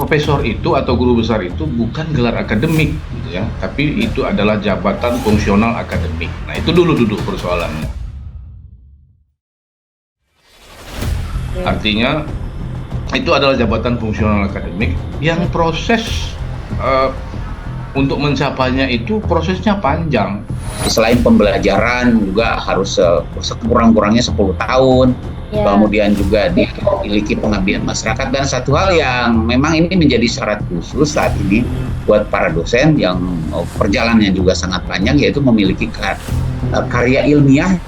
profesor itu atau guru besar itu bukan gelar akademik gitu ya, tapi itu adalah jabatan fungsional akademik. Nah, itu dulu duduk persoalannya. Artinya itu adalah jabatan fungsional akademik yang proses untuk mencapainya itu prosesnya panjang. Selain pembelajaran juga harus sekurang-kurangnya 10 tahun. Kemudian juga dia memiliki pengabdian masyarakat, dan satu hal yang memang ini menjadi syarat khusus saat ini buat para dosen yang perjalanannya juga sangat panjang, yaitu memiliki karya ilmiah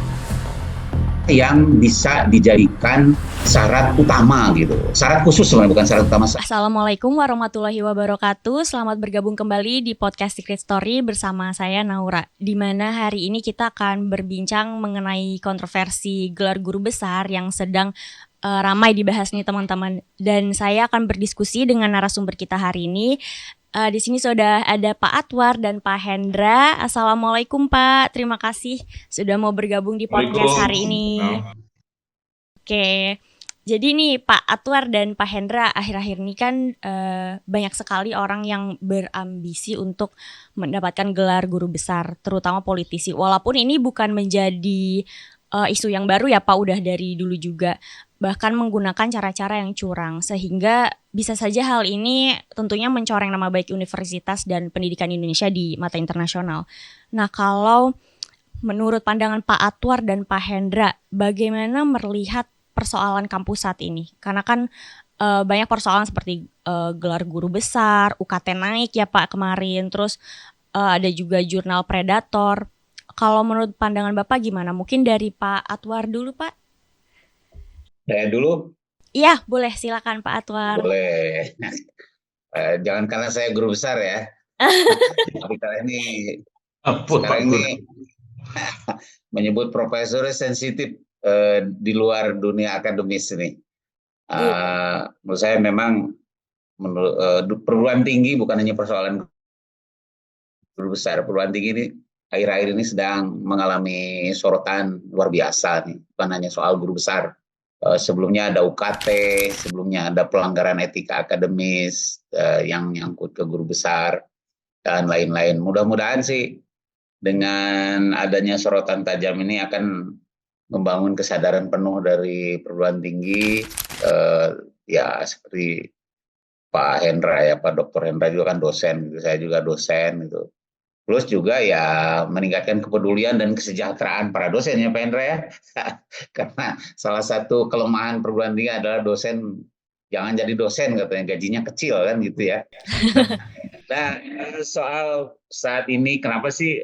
yang bisa dijadikan syarat utama gitu. Syarat khusus sebenarnya, bukan syarat utama. Assalamualaikum warahmatullahi wabarakatuh. Selamat bergabung kembali di podcast Secret Story bersama saya Naura. Di mana hari ini kita akan berbincang mengenai kontroversi gelar guru besar yang sedang ramai dibahas nih teman-teman. Dan saya akan berdiskusi dengan narasumber kita hari ini. Di sini sudah ada Pak Atwar dan Pak Hendra. Assalamualaikum Pak, terima kasih sudah mau bergabung di podcast hari ini. Oke, jadi nih Pak Atwar dan Pak Hendra, akhir-akhir ini kan banyak sekali orang yang berambisi untuk mendapatkan gelar guru besar, terutama politisi. Walaupun ini bukan menjadi isu yang baru ya Pak, udah dari dulu juga. Bahkan menggunakan cara-cara yang curang, sehingga bisa saja hal ini tentunya mencoreng nama baik universitas dan pendidikan Indonesia di mata internasional. Nah, kalau menurut pandangan Pak Atwar dan Pak Hendra, bagaimana melihat persoalan kampus saat ini? Karena kan banyak persoalan seperti gelar guru besar, UKT naik ya Pak kemarin, terus ada juga jurnal predator. Kalau menurut pandangan Bapak gimana? Mungkin dari Pak Atwar dulu Pak. Saya dulu? Iya, boleh, silakan Pak Atwar. Boleh. Jangan karena saya guru besar ya. Tapi sekarang ini menyebut profesor sensitif di luar dunia akademis ini. Menurut saya memang perguruan tinggi bukan hanya persoalan guru besar. Perguruan tinggi ini akhir-akhir ini sedang mengalami sorotan luar biasa nih. Bukan hanya soal guru besar. Sebelumnya ada UKT, sebelumnya ada pelanggaran etika akademis yang nyangkut ke guru besar dan lain-lain. Mudah-mudahan sih dengan adanya sorotan tajam ini akan membangun kesadaran penuh dari perguruan tinggi, ya seperti Pak Hendra ya, Pak Dr. Hendra juga kan dosen, saya juga dosen gitu. Plus juga ya meningkatkan kepedulian dan kesejahteraan para dosen ya Pak Hendra ya. Karena salah satu kelemahan perguruan tinggi adalah dosen jangan jadi dosen katanya, gajinya kecil kan gitu ya. Nah, soal saat ini kenapa sih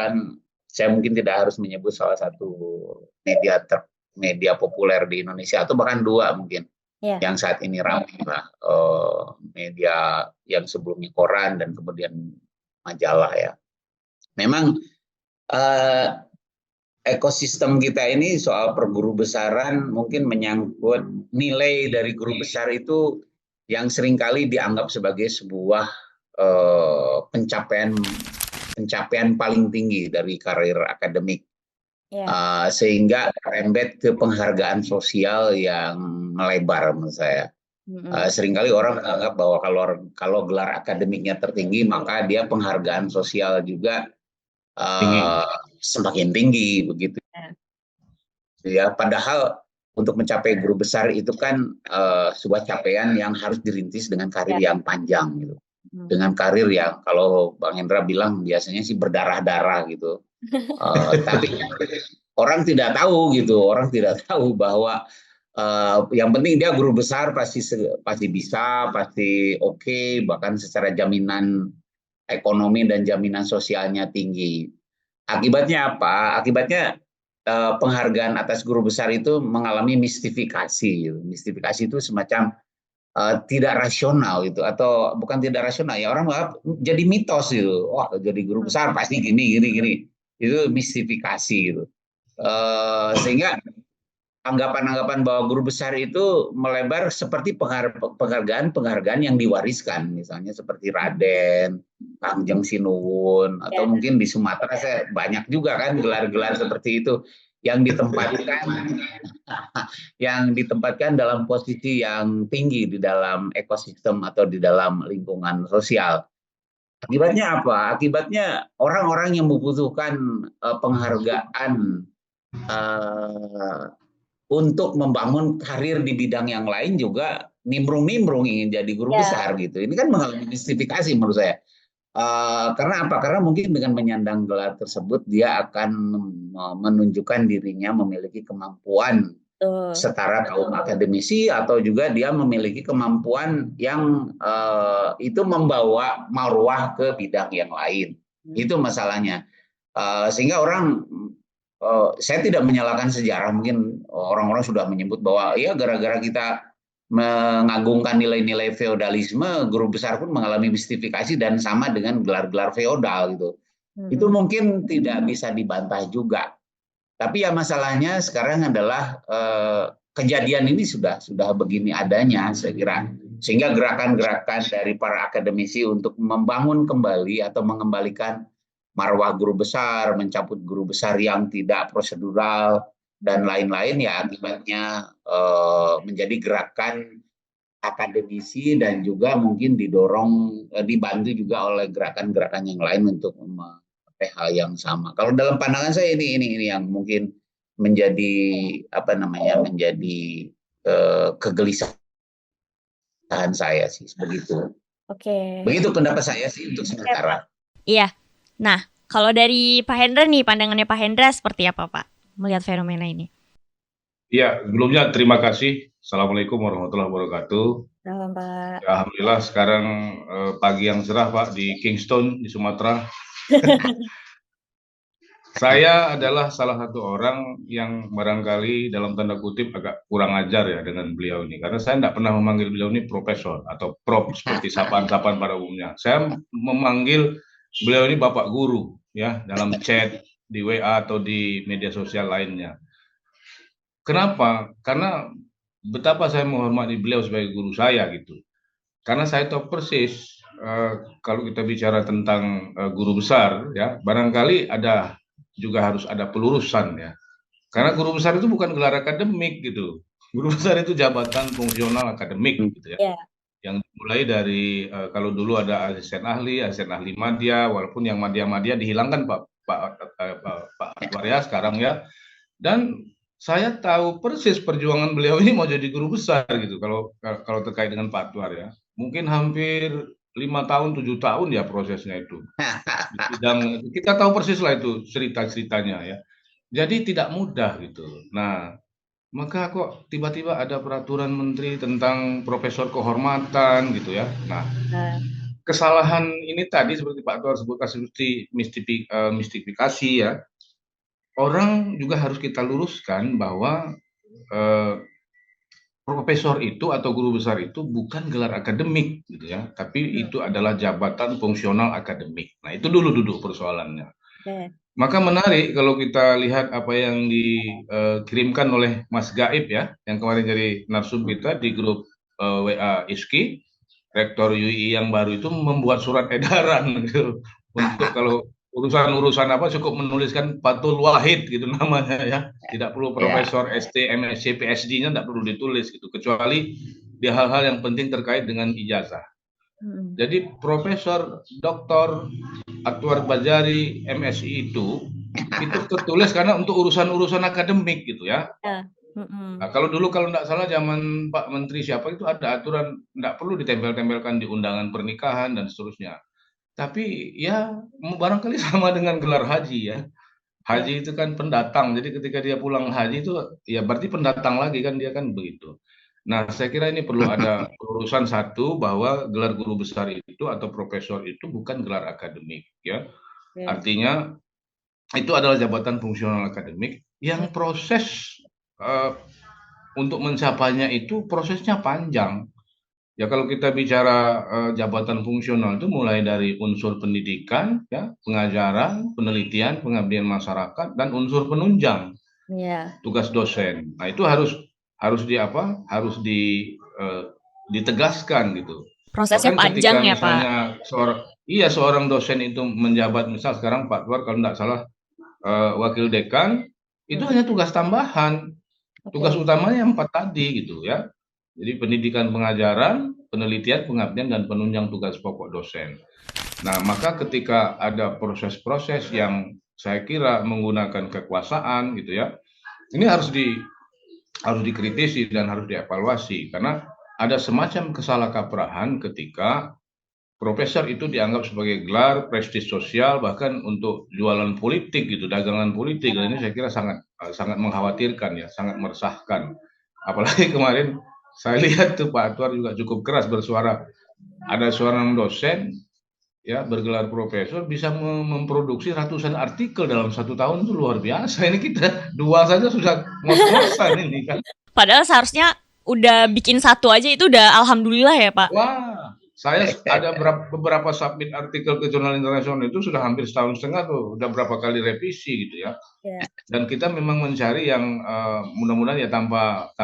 kan saya mungkin tidak harus menyebut salah satu media populer di Indonesia atau bahkan dua mungkin yang saat ini ramai lah, media yang sebelumnya koran dan kemudian majalah ya. Memang ekosistem kita ini soal perguru besaran mungkin menyangkut nilai dari guru besar itu yang seringkali dianggap sebagai sebuah pencapaian paling tinggi dari karir akademik. Sehingga merembet ke penghargaan sosial yang melebar menurut saya. Seringkali orang menganggap bahwa kalau gelar akademiknya tertinggi maka dia penghargaan sosial juga semakin tinggi begitu. Ya, padahal untuk mencapai guru besar itu kan sebuah capaian yang harus dirintis dengan karir yang panjang gitu. Dengan karir yang kalau Bang Hendra bilang biasanya sih berdarah-darah gitu. Tapi orang tidak tahu gitu, orang tidak tahu bahwa yang penting dia guru besar pasti bisa, pasti oke, bahkan secara jaminan ekonomi dan jaminan sosialnya tinggi. Akibatnya apa? Akibatnya penghargaan atas guru besar itu mengalami mistifikasi. Mistifikasi itu semacam tidak rasional gitu, atau bukan tidak rasional ya, orang menganggap jadi mitos gitu. Wah, jadi guru besar pasti gini. Itu mistifikasi gitu. Sehingga anggapan-anggapan bahwa guru besar itu melebar seperti penghargaan yang diwariskan, misalnya seperti Raden, Kangjeng Sinuwun, atau mungkin di Sumatera saya banyak juga kan gelar-gelar seperti itu yang ditempatkan yang ditempatkan dalam posisi yang tinggi di dalam ekosistem atau di dalam lingkungan sosial. Akibatnya apa? Akibatnya orang-orang yang membutuhkan penghargaan untuk membangun karir di bidang yang lain juga nimbrung-nimbrung ingin jadi guru besar gitu. Ini kan mengalami mistifikasi menurut saya. Karena apa? Karena mungkin dengan menyandang gelar tersebut dia akan menunjukkan dirinya memiliki kemampuan setara kaum akademisi, atau juga dia memiliki kemampuan yang itu membawa marwah ke bidang yang lain. Itu masalahnya. Sehingga orang, saya tidak menyalahkan sejarah, mungkin orang-orang sudah menyebut bahwa ya gara-gara kita mengagungkan nilai-nilai feodalisme, guru besar pun mengalami mistifikasi dan sama dengan gelar-gelar feodal gitu. Itu mungkin tidak bisa dibantah juga. Tapi ya masalahnya sekarang adalah kejadian ini sudah begini adanya, saya kira. Sehingga gerakan-gerakan dari para akademisi untuk membangun kembali atau mengembalikan marwah guru besar, mencabut guru besar yang tidak prosedural, dan lain-lain, ya akibatnya menjadi gerakan akademisi dan juga mungkin dibantu juga oleh gerakan-gerakan yang lain untuk mencapai hal yang sama. Kalau dalam pandangan saya ini yang mungkin menjadi menjadi kegelisahan saya sih, begitu. Oke. Begitu pendapat saya sih untuk sementara. Iya. Nah, kalau dari Pak Hendra nih, pandangannya Pak Hendra seperti apa, Pak, melihat fenomena ini? Ya, sebelumnya terima kasih. Assalamualaikum warahmatullahi wabarakatuh. Salam, Pak. Ya, alhamdulillah sekarang pagi yang cerah, Pak, di Kingston, di Sumatera. Saya adalah salah satu orang yang barangkali dalam tanda kutip agak kurang ajar ya dengan beliau ini. Karena saya tidak pernah memanggil beliau ini profesor atau prof seperti sapaan-sapaan pada umumnya. Saya memanggil beliau ini Bapak Guru ya, dalam chat, di WA atau di media sosial lainnya. Kenapa? Karena betapa saya menghormati beliau sebagai guru saya gitu. Karena saya tahu persis kalau kita bicara tentang guru besar ya, barangkali juga harus ada pelurusan ya. Karena guru besar itu bukan gelar akademik gitu. Guru besar itu jabatan fungsional akademik gitu ya. Yang dimulai dari kalau dulu ada asisten ahli madya, walaupun yang madya dihilangkan Pak Atwaria sekarang ya. Dan saya tahu persis perjuangan beliau ini mau jadi guru besar gitu. Kalau terkait dengan Pak Atwar ya, mungkin hampir 5 tahun, 7 tahun ya prosesnya itu. Kita tahu persis lah itu cerita-ceritanya ya. Jadi tidak mudah gitu. Nah, maka kok tiba-tiba ada peraturan menteri tentang profesor kehormatan gitu ya. Nah, kesalahan ini tadi seperti Pak Atwar sebutkan seperti mistifikasi ya. Orang juga harus kita luruskan bahwa profesor itu atau guru besar itu bukan gelar akademik gitu ya, tapi itu adalah jabatan fungsional akademik. Nah, itu dulu duduk persoalannya. Maka menarik kalau kita lihat apa yang dikirimkan oleh Mas Gaib ya, yang kemarin jadi narsum kita di grup WA ISKI, Rektor UI yang baru itu membuat surat edaran gitu, untuk kalau urusan apa cukup menuliskan Fathul Wahid gitu namanya ya, tidak perlu profesor ST, MSc, PhD-nya tidak perlu ditulis gitu, kecuali di hal-hal yang penting terkait dengan ijazah. Jadi Profesor Dr. Atwar Bajari MSI itu tertulis karena untuk urusan-urusan akademik gitu ya. Nah, kalau tidak salah zaman Pak Menteri siapa itu ada aturan tidak perlu ditempel-tempelkan di undangan pernikahan dan seterusnya. Tapi ya barangkali sama dengan gelar haji ya. Haji itu kan pendatang, jadi ketika dia pulang haji itu ya berarti pendatang lagi kan, dia kan begitu. Nah, saya kira ini perlu ada urusan satu, bahwa gelar guru besar itu atau profesor itu bukan gelar akademik ya. Artinya itu adalah jabatan fungsional akademik yang proses untuk mencapainya itu prosesnya panjang. Ya, kalau kita bicara jabatan fungsional itu mulai dari unsur pendidikan, ya, pengajaran, penelitian, pengabdian masyarakat, dan unsur penunjang, tugas dosen. Nah, itu harus ditegaskan gitu. Prosesnya panjang ya, Pak. Seorang dosen itu menjabat, misal sekarang Pak Atwar kalau tidak salah wakil dekan, itu hanya tugas tambahan. Tugas utamanya 4 tadi gitu ya. Jadi pendidikan pengajaran, penelitian, pengabdian, dan penunjang tugas pokok dosen. Nah, maka ketika ada proses-proses yang saya kira menggunakan kekuasaan gitu ya, ini harus dikritisi dan harus dievaluasi karena ada semacam kesalahkaprahan ketika profesor itu dianggap sebagai gelar prestis sosial bahkan untuk jualan politik gitu, dagangan politik. Dan ini saya kira sangat mengkhawatirkan ya, sangat meresahkan. Apalagi kemarin saya lihat tuh Pak Anwar juga cukup keras bersuara. Ada seorang dosen ya bergelar profesor bisa memproduksi ratusan artikel dalam 1 tahun, itu luar biasa. Ini kita 2 saja sudah ngos-ngosan ini kan. Padahal seharusnya udah bikin 1 aja itu udah alhamdulillah ya Pak. Wah, saya ada beberapa submit artikel ke jurnal internasional itu sudah hampir 1,5 tahun tuh, udah berapa kali revisi gitu ya. Dan kita memang mencari yang mudah-mudahan ya tanpa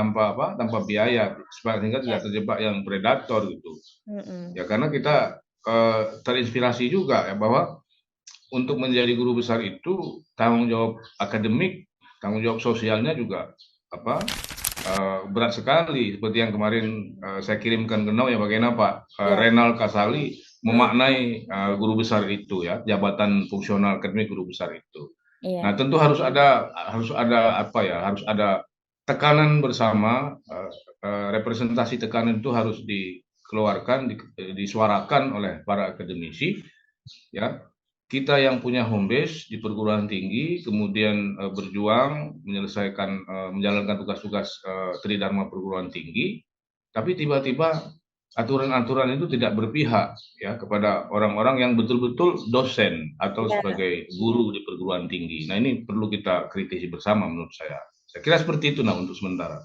biaya sehingga tidak terjebak yang predator gitu. Ya karena kita terinspirasi juga ya bahwa untuk menjadi guru besar itu tanggung jawab akademik, tanggung jawab sosialnya juga berat sekali, seperti yang kemarin saya kirimkan ke NAU ya, bagaimana Pak Renal Kasali memaknai guru besar itu ya, jabatan fungsional akademik guru besar itu. Nah, tentu harus ada tekanan bersama, representasi tekanan itu harus dikeluarkan, disuarakan oleh para akademisi ya. Kita yang punya home base di perguruan tinggi, kemudian berjuang menjalankan tugas-tugas tridharma perguruan tinggi, tapi tiba-tiba aturan-aturan itu tidak berpihak ya kepada orang-orang yang betul-betul dosen atau sebagai guru di perguruan tinggi. Nah, ini perlu kita kritisi bersama menurut saya. Saya kira seperti itu untuk sementara.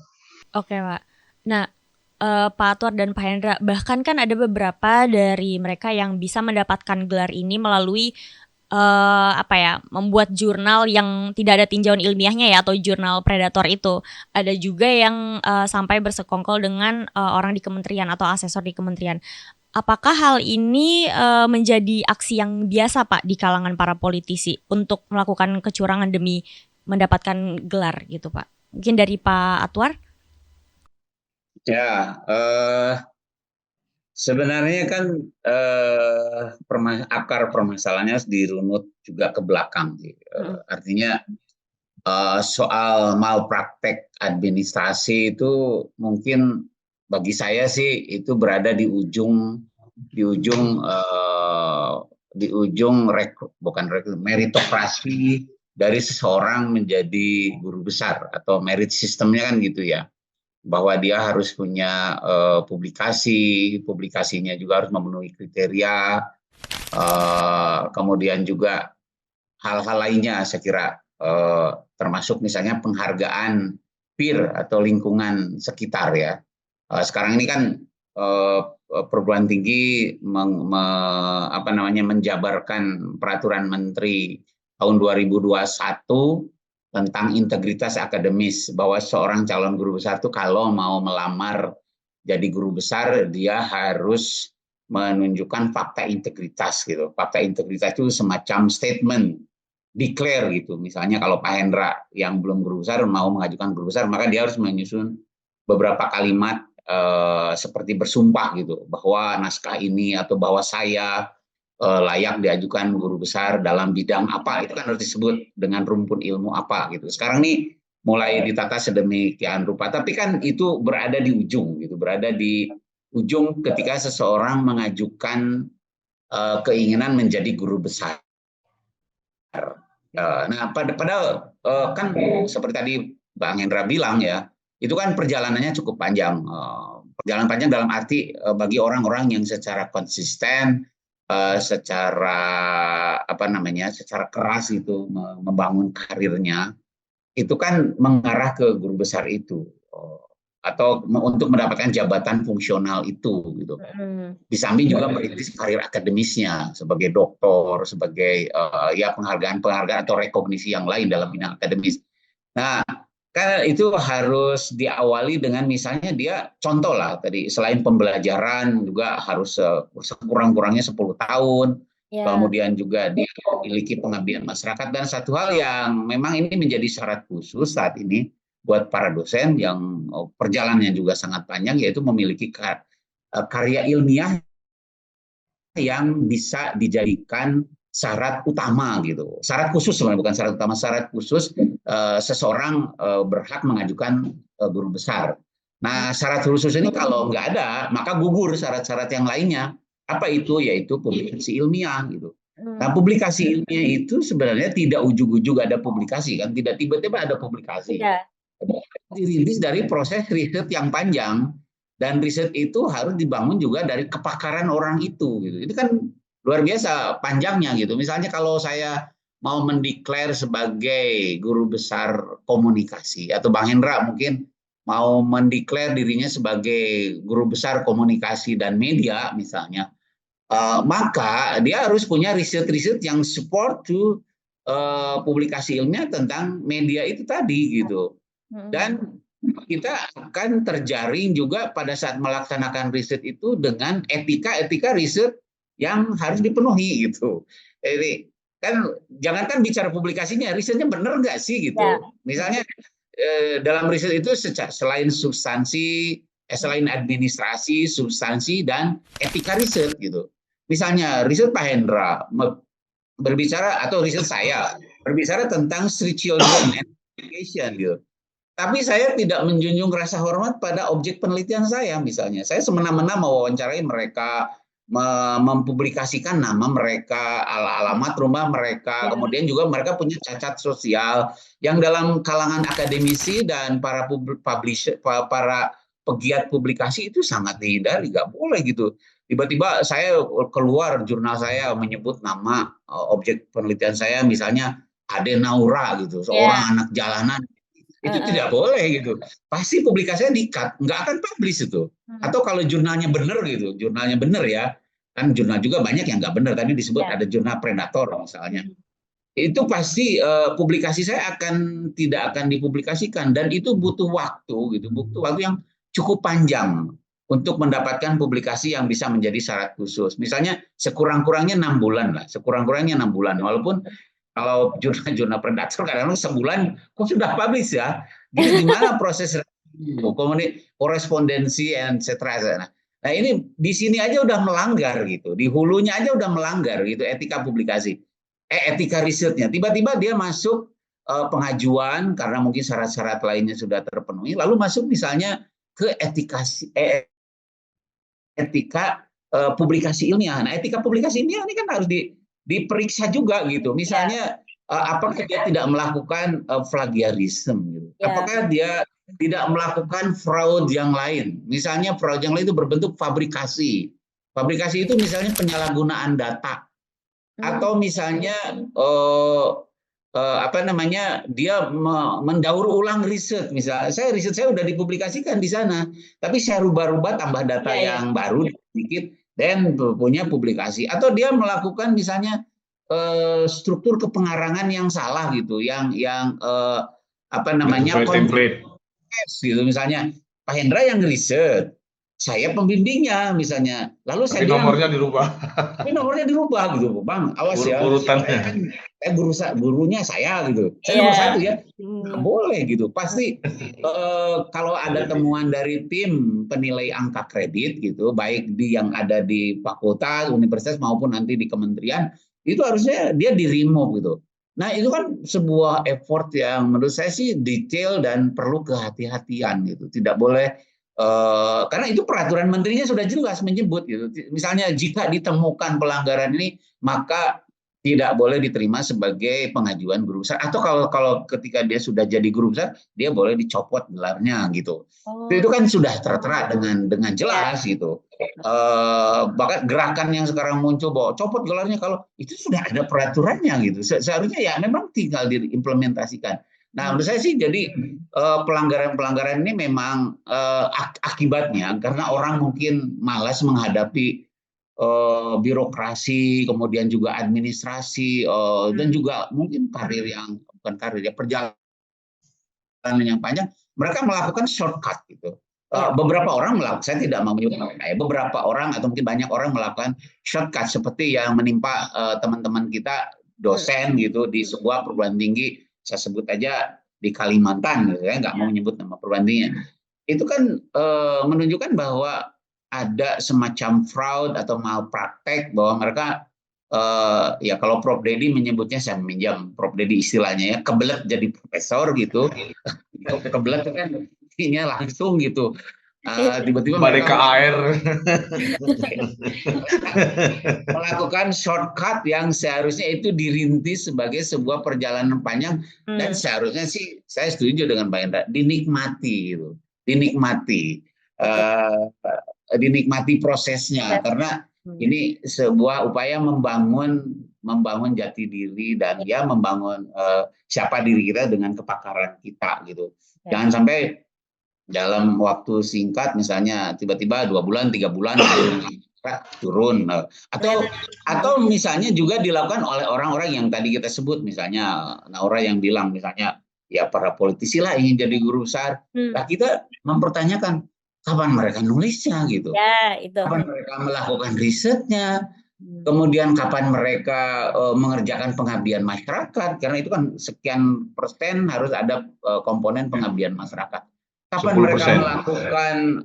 Oke Pak. Nah, Pak Anwar dan Pak Hendra, bahkan kan ada beberapa dari mereka yang bisa mendapatkan gelar ini melalui membuat jurnal yang tidak ada tinjauan ilmiahnya ya, atau jurnal predator itu. Ada juga yang sampai bersekongkol dengan orang di kementerian atau asesor di kementerian. Apakah hal ini menjadi aksi yang biasa Pak di kalangan para politisi untuk melakukan kecurangan demi mendapatkan gelar gitu Pak? Mungkin dari Pak Anwar? Ya, sebenarnya kan akar permasalahannya harus dirunut juga ke belakang. Artinya soal malpraktek administrasi itu mungkin bagi saya sih itu berada di ujung meritokrasi dari seseorang menjadi guru besar atau merit sistemnya kan gitu ya. Bahwa dia harus punya publikasinya juga harus memenuhi kriteria, kemudian juga hal-hal lainnya saya kira, termasuk misalnya penghargaan peer atau lingkungan sekitar ya. Sekarang ini kan perguruan tinggi menjabarkan peraturan menteri tahun 2021 tentang integritas akademis, bahwa seorang calon guru besar itu kalau mau melamar jadi guru besar dia harus menunjukkan fakta integritas gitu. Fakta integritas itu semacam statement, declare gitu. Misalnya kalau Pak Hendra yang belum guru besar mau mengajukan guru besar, maka dia harus menyusun beberapa kalimat seperti bersumpah gitu, bahwa naskah ini atau bahwa saya layak diajukan guru besar dalam bidang apa, itu kan harus disebut dengan rumpun ilmu apa gitu. Sekarang nih mulai ditata sedemikian rupa, tapi kan itu berada di ujung gitu, berada di ujung ketika seseorang mengajukan keinginan menjadi guru besar. Nah, padahal kan seperti tadi Bang Hendra bilang ya, itu kan perjalanannya cukup panjang. Perjalanan panjang dalam arti bagi orang-orang yang secara konsisten, secara keras itu membangun karirnya, itu kan mengarah ke guru besar itu, atau untuk mendapatkan jabatan fungsional itu gitu. Di samping juga merintis karir akademisnya sebagai doktor, sebagai penghargaan atau rekognisi yang lain dalam bidang akademis. Nah, kan itu harus diawali dengan misalnya dia contoh lah tadi, selain pembelajaran juga harus sekurang-kurangnya 10 tahun kemudian juga dia memiliki pengabdian masyarakat, dan satu hal yang memang ini menjadi syarat khusus saat ini buat para dosen yang perjalanannya juga sangat panjang, yaitu memiliki karya ilmiah yang bisa dijadikan syarat utama gitu, syarat khusus sebenarnya, bukan syarat utama, syarat khusus seseorang berhak mengajukan guru besar. Nah, syarat khusus ini kalau nggak ada, maka gugur syarat-syarat yang lainnya. Apa itu? Yaitu publikasi ilmiah gitu. Nah, publikasi ilmiah itu sebenarnya tidak ujug-ujug ada publikasi kan, tidak tiba-tiba ada publikasi. Dirintis dari proses riset yang panjang, dan riset itu harus dibangun juga dari kepakaran orang itu gitu. Itu kan luar biasa panjangnya gitu. Misalnya kalau saya mau mendeklar sebagai guru besar komunikasi, atau Bang Hendra mungkin mau mendeklar dirinya sebagai guru besar komunikasi dan media misalnya, maka dia harus punya riset-riset yang support to publikasi ilmiah tentang media itu tadi gitu. Dan kita akan terjaring juga pada saat melaksanakan riset itu dengan etika riset yang harus dipenuhi gitu. Jadi kan jangankan bicara publikasinya, risetnya benar nggak sih gitu. Misalnya dalam riset itu selain substansi, selain administrasi, substansi dan etika riset gitu. Misalnya riset Pak Hendra berbicara, atau riset saya berbicara tentang street children and education gitu. Tapi saya tidak menjunjung rasa hormat pada objek penelitian saya. Misalnya saya semena-mena mewawancarai mereka, mempublikasikan nama mereka, alamat rumah mereka, kemudian juga mereka punya cacat sosial yang dalam kalangan akademisi dan para publisher, para pegiat publikasi itu sangat dihindari, nggak boleh gitu. Tiba-tiba saya keluar jurnal saya menyebut nama objek penelitian saya, misalnya Ade Naura gitu, seorang anak jalanan. Itu tidak boleh gitu. Pasti publikasinya di-cut, nggak akan publish itu. Atau kalau jurnalnya benar gitu, jurnalnya benar ya, kan jurnal juga banyak yang nggak benar. Tadi disebut ada jurnal predator misalnya. Itu pasti publikasi saya tidak akan dipublikasikan, dan itu butuh waktu gitu, butuh waktu yang cukup panjang untuk mendapatkan publikasi yang bisa menjadi syarat khusus. Misalnya sekurang-kurangnya 6 bulan lah, sekurang-kurangnya 6 bulan. Walaupun kalau jurnal predator kadang-kadang sebulan kok sudah publish ya. Jadi gimana proses korespondensi etc. Nah ini di sini aja udah melanggar gitu, di hulunya aja udah melanggar gitu etika publikasi, etika risetnya. Tiba-tiba dia masuk pengajuan karena mungkin syarat-syarat lainnya sudah terpenuhi, lalu masuk misalnya ke etika publikasi ilmiah. Nah etika publikasi ilmiah ini kan harus diperiksa juga gitu. Misalnya apakah dia tidak melakukan plagiarisme gitu. Apakah dia tidak melakukan fraud yang lain. Misalnya fraud yang lain itu berbentuk fabrikasi. Fabrikasi itu misalnya penyalahgunaan data. Atau misalnya dia mendaur ulang riset. Misalnya riset saya sudah dipublikasikan di sana, tapi saya rubah-rubah tambah data yang baru sedikit dan punya publikasi. Atau dia melakukan misalnya struktur kepengarangan yang salah gitu, yang template gitu. Misalnya Pak Hendra yang riset, saya pembimbingnya misalnya, lalu saya bilang nomornya dirubah. Ini nomornya dirubah gitu, Bang. Awas ya. Urutannya. Saya gurunya saya gitu. Saya nomor 1 ya. Nggak boleh gitu. Pasti kalau ada temuan dari tim penilai angka kredit gitu, baik yang ada di fakultas, universitas maupun nanti di kementerian, itu harusnya dia di-remove gitu. Nah, itu kan sebuah effort yang menurut saya sih detail dan perlu kehati-hatian gitu. Tidak boleh karena itu peraturan menterinya sudah jelas menyebut gitu. Misalnya jika ditemukan pelanggaran ini, maka tidak boleh diterima sebagai pengajuan guru besar. Atau kalau ketika dia sudah jadi guru besar, dia boleh dicopot gelarnya gitu. Itu kan sudah tertera dengan jelas gitu. Bahkan gerakan yang sekarang muncul bahwa copot gelarnya, kalau itu sudah ada peraturannya gitu. Seharusnya ya memang tinggal diimplementasikan. Nah, menurut saya sih jadi pelanggaran-pelanggaran ini memang akibatnya karena orang mungkin malas menghadapi birokrasi, kemudian juga administrasi, dan juga mungkin perjalanan yang panjang, mereka melakukan shortcut gitu. Beberapa orang melakukan, saya tidak mau menyebut mereka ya, beberapa orang atau mungkin banyak orang melakukan shortcut seperti yang menimpa teman-teman kita dosen gitu di sebuah perguruan tinggi, saya sebut aja di Kalimantan gitu ya, nggak mau menyebut nama perguruan tingginya. Itu kan menunjukkan bahwa ada semacam fraud atau malpraktek, bahwa mereka ya kalau Prof Dedi menyebutnya, saya meminjam Prof Dedi istilahnya ya, kebelet jadi profesor gitu. Kebelet kan ini langsung gitu. Tiba-tiba balik ke air. Melakukan shortcut yang seharusnya itu dirintis sebagai sebuah perjalanan panjang, dan seharusnya sih saya setuju dengan Pak Hendra, dinikmati gitu. Dinikmati prosesnya, karena ini sebuah upaya membangun jati diri dan ya membangun siapa diri kita dengan kepakaran kita gitu. Jangan sampai dalam waktu singkat misalnya tiba-tiba 2 bulan 3 bulan turun, atau misalnya juga dilakukan oleh orang-orang yang tadi kita sebut, misalnya Naura yang bilang misalnya ya para politisi lah ingin jadi guru besar. Nah, kita mempertanyakan kapan mereka nulisnya gitu, kapan mereka melakukan risetnya, kemudian kapan mereka mengerjakan pengabdian masyarakat, karena itu kan sekian persen harus ada komponen pengabdian masyarakat. Kapan 10%. mereka melakukan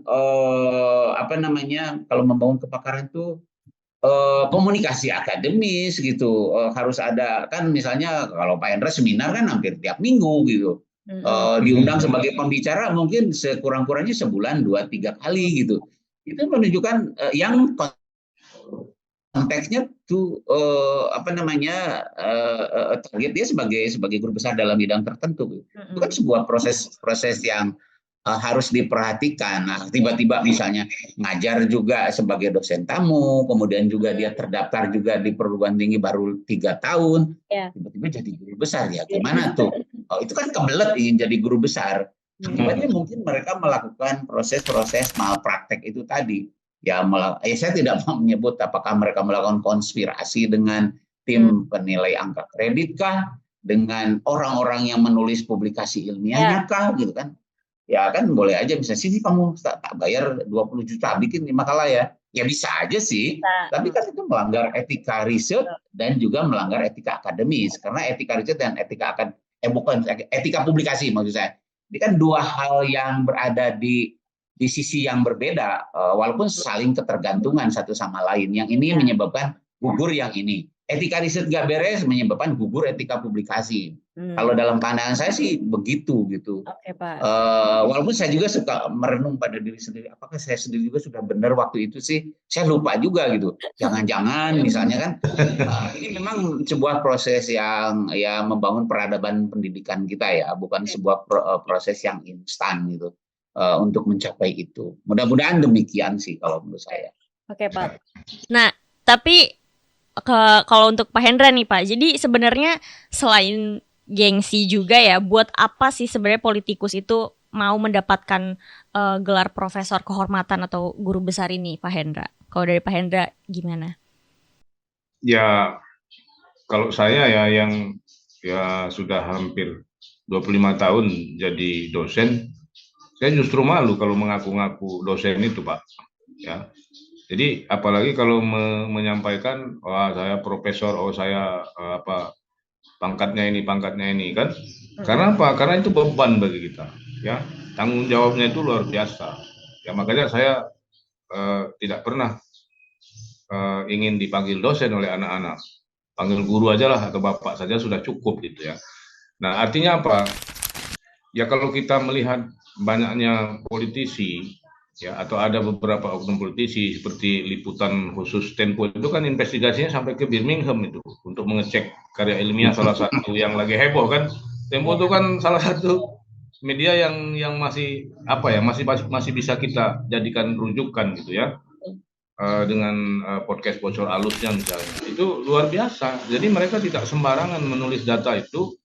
kalau membangun kepakaran itu komunikasi akademis gitu, harus ada kan, misalnya kalau Pak Hendra seminar kan hampir tiap minggu gitu, diundang sebagai pembicara mungkin sekurang-kurangnya sebulan 2-3 kali gitu. Itu menunjukkan yang konteksnya tuh target dia sebagai guru besar dalam bidang tertentu. Itu kan sebuah proses yang harus diperhatikan. Nah, tiba-tiba misalnya ngajar juga sebagai dosen tamu, kemudian juga dia terdaftar juga di perguruan tinggi baru 3 tahun, tiba-tiba jadi guru besar, ya gimana tuh? Itu kan kebelet ingin jadi guru besar. Akibatnya mungkin mereka melakukan proses-proses malpraktek itu tadi. Ya, saya tidak mau menyebut apakah mereka melakukan konspirasi dengan tim penilai angka kredit kah, dengan orang-orang yang menulis publikasi ilmiahnya kah, gitu kan? Ya kan boleh aja misalnya, sini kamu tak bayar 20 juta bikin 5 makalah ya. Ya bisa aja sih, tapi kan itu melanggar etika riset dan juga melanggar etika akademis, karena etika riset dan etika publikasi maksud saya. Ini kan dua hal yang berada di sisi yang berbeda, walaupun saling ketergantungan satu sama lain. Yang ini menyebabkan gugur yang ini. Etika riset nggak beres menyebabkan gugur etika publikasi. Kalau dalam pandangan saya sih begitu gitu. Oke, Pak. Walaupun saya juga suka merenung pada diri sendiri, apakah saya sendiri juga sudah benar waktu itu sih? Saya lupa juga gitu. Jangan-jangan misalnya kan ini memang sebuah proses yang ya membangun peradaban pendidikan kita ya, bukan sebuah proses yang instan gitu untuk mencapai itu. Mudah-mudahan demikian sih kalau menurut saya. Oke, Pak. Nah, tapi kalau untuk Pak Hendra nih, Pak, jadi sebenarnya selain gengsi juga ya, buat apa sih sebenarnya politikus itu mau mendapatkan gelar profesor kehormatan atau guru besar ini, Pak Hendra? Kalau dari Pak Hendra gimana? Ya, kalau saya ya yang ya sudah hampir 25 tahun jadi dosen, saya justru malu kalau mengaku-ngaku dosen itu, Pak. Ya. Jadi apalagi kalau menyampaikan, wah saya profesor, oh saya pangkatnya ini kan. Karena apa? Karena itu beban bagi kita, ya. Tanggung jawabnya itu luar biasa. Ya makanya saya tidak pernah ingin dipanggil dosen oleh anak-anak. Panggil guru aja lah atau bapak saja sudah cukup gitu ya. Nah, artinya apa? Ya kalau kita melihat banyaknya politisi ya, atau ada beberapa oknum politisi seperti liputan khusus Tempo itu kan investigasinya sampai ke Birmingham itu untuk mengecek karya ilmiah salah satu yang lagi heboh kan. Tempo itu kan salah satu media yang masih masih bisa kita jadikan rujukan gitu ya, dengan podcast bocor alusnya misalnya, itu luar biasa. Jadi mereka tidak sembarangan menulis data itu,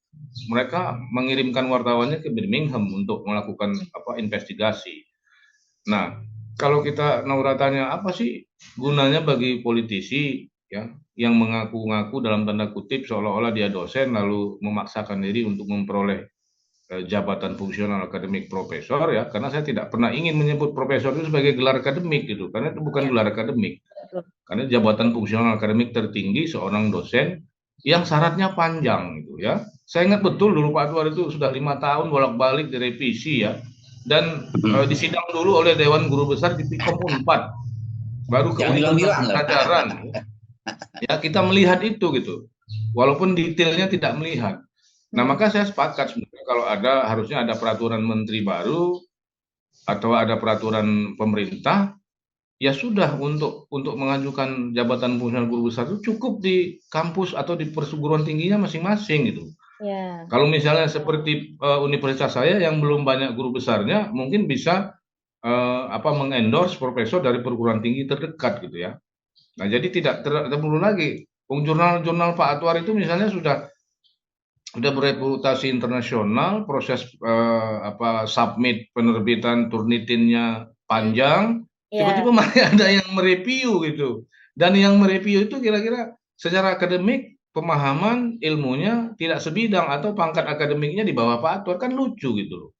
mereka mengirimkan wartawannya ke Birmingham untuk melakukan investigasi. Nah, kalau kita Naura tanya apa sih gunanya bagi politisi ya yang mengaku-ngaku dalam tanda kutip seolah-olah dia dosen lalu memaksakan diri untuk memperoleh jabatan fungsional akademik profesor ya, karena saya tidak pernah ingin menyebut profesor itu sebagai gelar akademik gitu, karena itu bukan gelar akademik. Karena jabatan fungsional akademik tertinggi seorang dosen yang syaratnya panjang gitu ya. Saya ingat betul dulu Pak Anwar itu sudah 5 tahun bolak-balik direvisi ya, dan disidang dulu oleh Dewan Guru Besar di Pikom Unpad, baru kemudian pelajaran. Ya kita melihat itu gitu, walaupun detailnya tidak melihat. Nah maka saya sepakat sebenarnya kalau harusnya ada peraturan menteri baru atau ada peraturan pemerintah, ya sudah untuk mengajukan jabatan fungsional guru besar itu cukup di kampus atau di perguruan tingginya masing-masing gitu. Kalau misalnya seperti universitas saya yang belum banyak guru besarnya, mungkin bisa mengendorse profesor dari perguruan tinggi terdekat gitu ya. Nah jadi tidak perlu lagi. Jurnal-jurnal Pak Atwar itu misalnya sudah bereputasi internasional, proses submit penerbitan Turnitinnya panjang, tiba-tiba masih ada yang mereview gitu. Dan yang mereview itu kira-kira secara akademik, pemahaman ilmunya tidak sebidang atau pangkat akademiknya di bawah Pak Atwar, kan lucu gitu loh.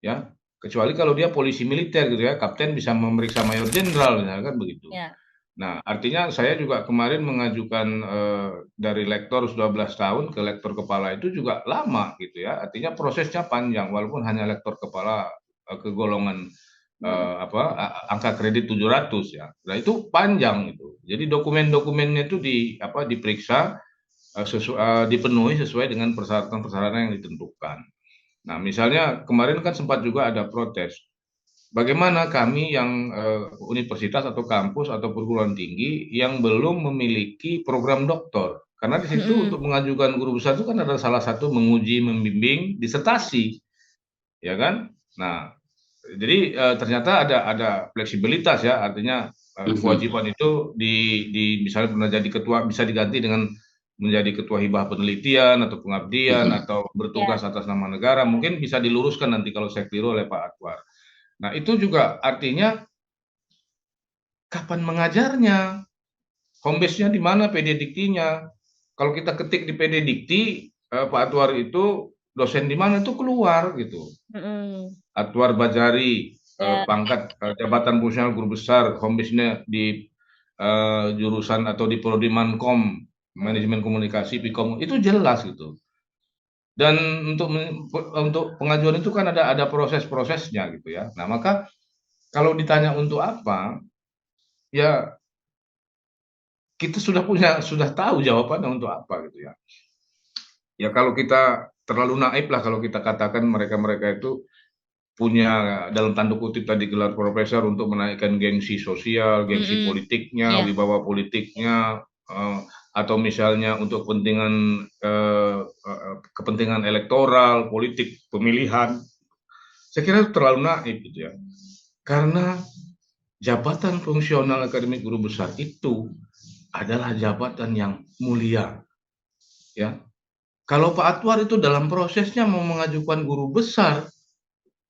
Ya, kecuali kalau dia polisi militer gitu ya, kapten bisa memeriksa mayor jenderal kan begitu. Nah, artinya saya juga kemarin mengajukan dari lektor 12 tahun ke lektor kepala itu juga lama gitu ya. Artinya prosesnya panjang walaupun hanya lektor kepala ke golongan angka kredit 700 ya. Nah, itu panjang itu. Jadi dokumen-dokumennya itu diperiksa dipenuhi sesuai dengan persyaratan-persyaratan yang ditentukan. Nah, misalnya kemarin kan sempat juga ada protes. Bagaimana kami yang universitas atau kampus atau perguruan tinggi yang belum memiliki program doktor? Karena di situ untuk mengajukan guru besar itu kan ada salah satu menguji, membimbing, disertasi, ya kan? Nah, jadi ternyata ada fleksibilitas ya, artinya kewajiban itu misalnya pernah jadi ketua bisa diganti dengan menjadi ketua hibah penelitian atau pengabdian atau bertugas atas nama negara, mungkin bisa diluruskan nanti kalau saya keliru oleh Pak Atwar. Nah, itu juga artinya kapan mengajarnya, home base-nya di mana, PD Diktinya. Kalau kita ketik di PD Dikti, Pak Atwar itu dosen di mana itu keluar gitu. Atwar Bajari, pangkat jabatan fungsional guru besar, home base-nya di jurusan atau di prodi Mankom, manajemen komunikasi, Pikom, itu jelas gitu. Dan untuk pengajuan itu kan ada proses-prosesnya gitu ya. Nah, maka kalau ditanya untuk apa, ya kita sudah tahu jawabannya untuk apa gitu ya. Ya kalau kita terlalu naif lah kalau kita katakan mereka-mereka itu punya dalam tanda kutip tadi gelar profesor untuk menaikkan gengsi sosial, gengsi politiknya, wibawa politiknya, atau misalnya untuk kepentingan elektoral, politik, pemilihan. Saya kira itu terlalu naif gitu ya. Karena jabatan fungsional akademik guru besar itu adalah jabatan yang mulia. Ya. Kalau Pak Atwar itu dalam prosesnya mau mengajukan guru besar,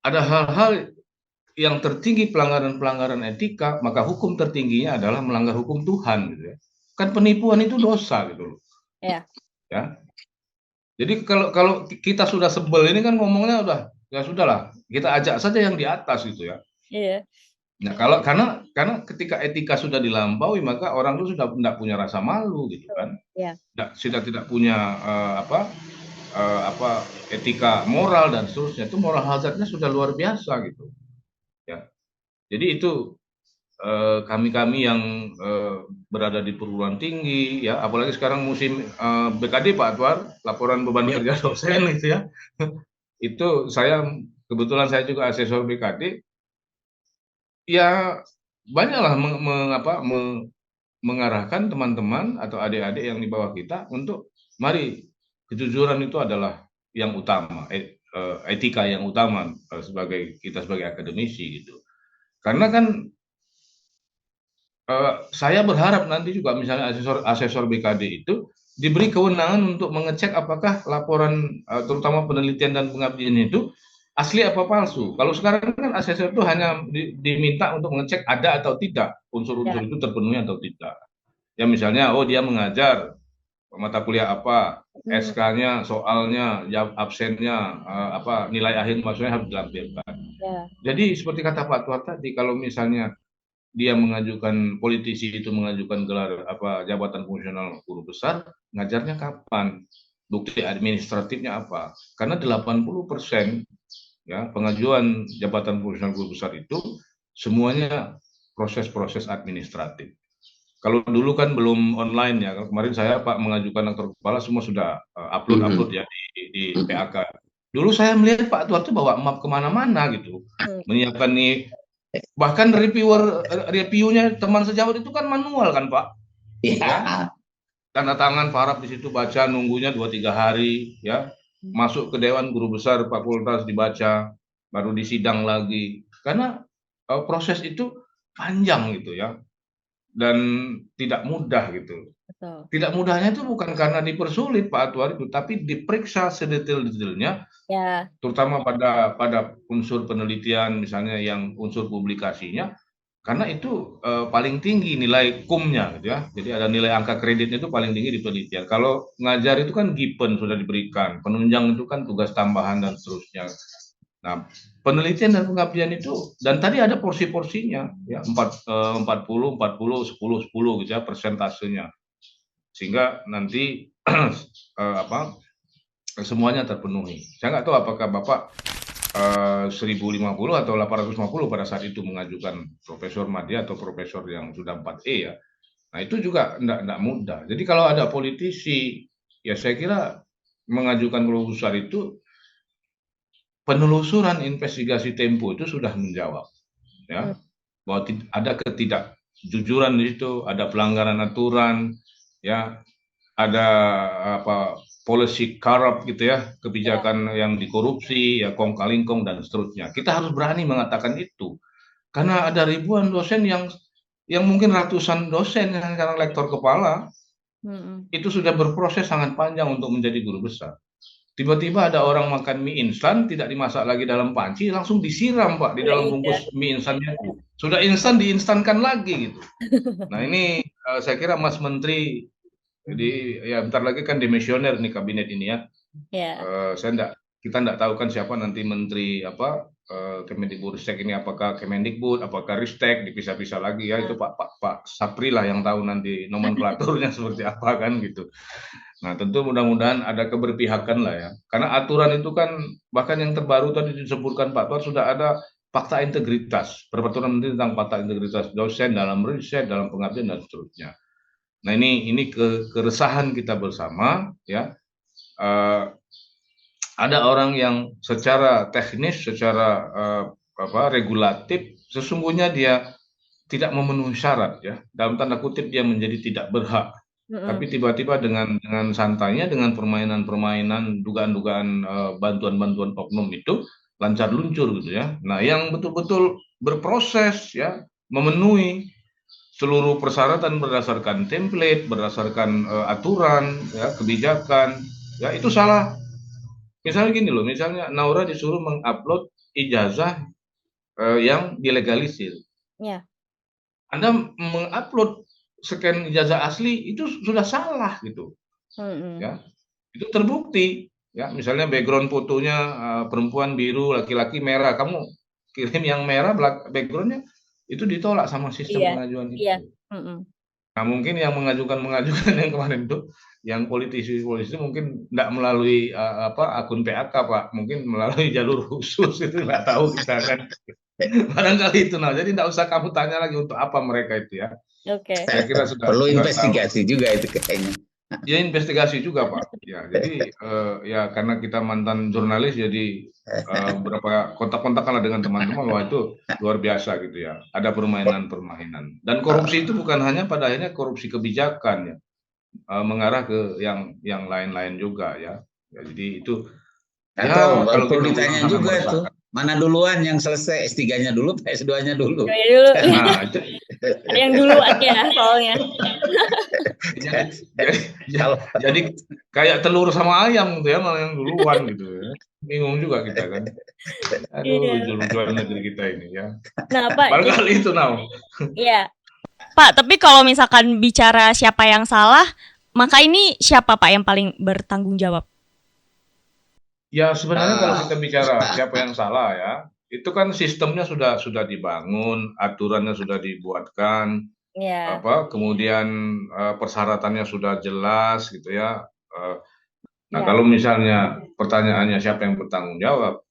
ada hal-hal yang tertinggi pelanggaran-pelanggaran etika, maka hukum tertingginya adalah melanggar hukum Tuhan gitu ya. Kan penipuan itu dosa gitu loh. Ya. Jadi kalau kita sudah sebel ini kan ngomongnya udah ya sudahlah, kita ajak saja yang di atas gitu ya. Iya. Nah, karena ketika etika sudah dilampaui, maka orang itu sudah tidak punya rasa malu gitu kan. Iya. Sudah tidak punya etika moral dan seterusnya. Itu moral hazardnya sudah luar biasa gitu. Ya. Jadi itu kami yang berada di perguruan tinggi ya, apalagi sekarang musim BKD Pak Atwar, laporan beban kerja dosen gitu ya. Itu kebetulan saya juga asesor BKD. Ya banyaklah mengarahkan teman-teman atau adik-adik yang di bawah kita untuk mari kejujuran itu adalah yang utama, etika yang utama sebagai akademisi gitu. Karena kan saya berharap nanti juga misalnya asesor BKD itu diberi kewenangan untuk mengecek apakah laporan terutama penelitian dan pengabdian itu asli apa palsu. Kalau sekarang kan asesor itu hanya diminta untuk mengecek ada atau tidak unsur-unsur itu terpenuhi atau tidak. Ya misalnya dia mengajar mata kuliah apa, SK-nya, soalnya, absennya, nilai akhir maksudnya harus dilampirkan. Jadi seperti kata Pak Tuan tadi, kalau misalnya dia politisi itu mengajukan gelar jabatan fungsional guru besar, ngajarnya kapan? Bukti administratifnya apa? Karena 80% ya pengajuan jabatan fungsional guru besar itu semuanya proses-proses administratif. Kalau dulu kan belum online ya. Kemarin saya Pak mengajukan aktor kepala semua sudah upload ya di PAK. Dulu saya melihat Pak Tuar itu bawa map kemana-mana gitu, menyiapkan nih. Bahkan reviewnya teman sejawat itu kan manual kan Pak. Iya. Tanda tangan Farab di situ, baca, nunggunya 2-3 hari ya. Masuk ke Dewan Guru Besar Fakultas dibaca, baru disidang lagi. Karena proses itu panjang gitu ya. Dan tidak mudah gitu. Betul. Tidak mudahnya itu bukan karena dipersulit Pak Atwar itu, tapi diperiksa sedetail-detailnya, terutama pada unsur penelitian misalnya yang unsur publikasinya, karena itu paling tinggi nilai kumnya gitu ya. Jadi ada nilai angka kreditnya itu paling tinggi di penelitian. Kalau ngajar itu kan given sudah diberikan, penunjang itu kan tugas tambahan dan seterusnya. Nah, penelitian dan pengabdian itu, dan tadi ada porsi-porsinya, ya 40, 10, 10 gitu ya persentasenya, sehingga nanti semuanya terpenuhi. Saya nggak tahu apakah Bapak 1050 atau 850 pada saat itu mengajukan Profesor Madya atau Profesor yang sudah 4E ya. Nah itu juga enggak mudah. Jadi kalau ada politisi, ya saya kira mengajukan guru besar itu penelusuran investigasi Tempo itu sudah menjawab, ya, bahwa ada ketidakjujuran di situ, ada pelanggaran aturan, ya, ada policy corrupt gitu ya, kebijakan yang dikorupsi, ya, kong kali kong dan seterusnya. Kita harus berani mengatakan itu, karena ada ribuan dosen yang mungkin ratusan dosen yang sekarang lektor kepala, itu sudah berproses sangat panjang untuk menjadi guru besar. Tiba-tiba ada orang makan mie instan, tidak dimasak lagi dalam panci, langsung disiram Pak di dalam bungkus mie instannya. Sudah instan, diinstankan lagi gitu. Nah ini saya kira Mas Menteri, jadi ya bentar lagi kan demisioner nih kabinet ini ya. Kita enggak tahu kan siapa nanti Menteri Kemendikbudristek ini, apakah Kemendikbud, apakah Ristek, dipisah-pisah lagi ya. Itu Pak Sapri lah yang tahu nanti nomenklaturnya seperti apa kan gitu. Nah tentu mudah-mudahan ada keberpihakan lah ya, karena aturan itu kan bahkan yang terbaru tadi disebutkan Pak Tuan sudah ada fakta integritas, peraturan menteri tentang fakta integritas dosen dalam riset, dalam pengabdian dan seterusnya. Nah ini keresahan kita bersama ya. Ada orang yang secara teknis, secara regulatif sesungguhnya dia tidak memenuhi syarat ya, dalam tanda kutip dia menjadi tidak berhak. Tapi tiba-tiba dengan santainya, dengan permainan-permainan, dugaan-dugaan bantuan-bantuan oknum itu lancar luncur gitu ya. Nah, yang betul-betul berproses ya, memenuhi seluruh persyaratan berdasarkan template, berdasarkan aturan, ya, kebijakan, ya itu salah. Misalnya gini loh, misalnya Naura disuruh mengupload ijazah yang dilegalisir. Ya. Anda mengupload scan ijazah asli itu sudah salah gitu, ya itu terbukti ya. Misalnya background fotonya perempuan biru, laki-laki merah, kamu kirim yang merah backgroundnya, itu ditolak sama sistem pengajuan itu. Nah mungkin yang mengajukan yang kemarin itu, yang politisi mungkin tidak melalui akun PAK Pak, mungkin melalui jalur khusus itu nggak tahu kita kan. Barangkali itu. Nah jadi tidak usah kamu tanya lagi untuk apa mereka itu ya. Saya kira sudah investigasi juga itu kayaknya. Ya investigasi juga Pak. Ya jadi ya karena kita mantan jurnalis jadi beberapa kontak-kontakan lah dengan teman-teman, wah itu luar biasa gitu ya. Ada permainan-permainan dan korupsi itu bukan hanya pada akhirnya korupsi kebijakan ya, mengarah ke yang lain-lain juga ya. Ya jadi itu. Atau kalau perlu ditanya juga itu. Mana duluan yang selesai, S3-nya dulu, S2-nya dulu. Nah, ada yang duluan ya soalnya. Jadi kayak telur sama ayam gitu ya, malah yang duluan gitu ya. Bingung juga kita kan. Aduh, lucu-lucuan negeri kita ini ya. Nah, Pak. Barangkali itu Iya. Pak, tapi kalau misalkan bicara siapa yang salah, Maka ini siapa Pak yang paling bertanggung jawab? Ya sebenarnya kalau kita bicara siapa yang salah ya, itu kan sistemnya sudah dibangun, aturannya sudah dibuatkan, Ya. kemudian persyaratannya sudah jelas gitu ya. Nah Ya. kalau misalnya pertanyaannya siapa yang bertanggung jawab,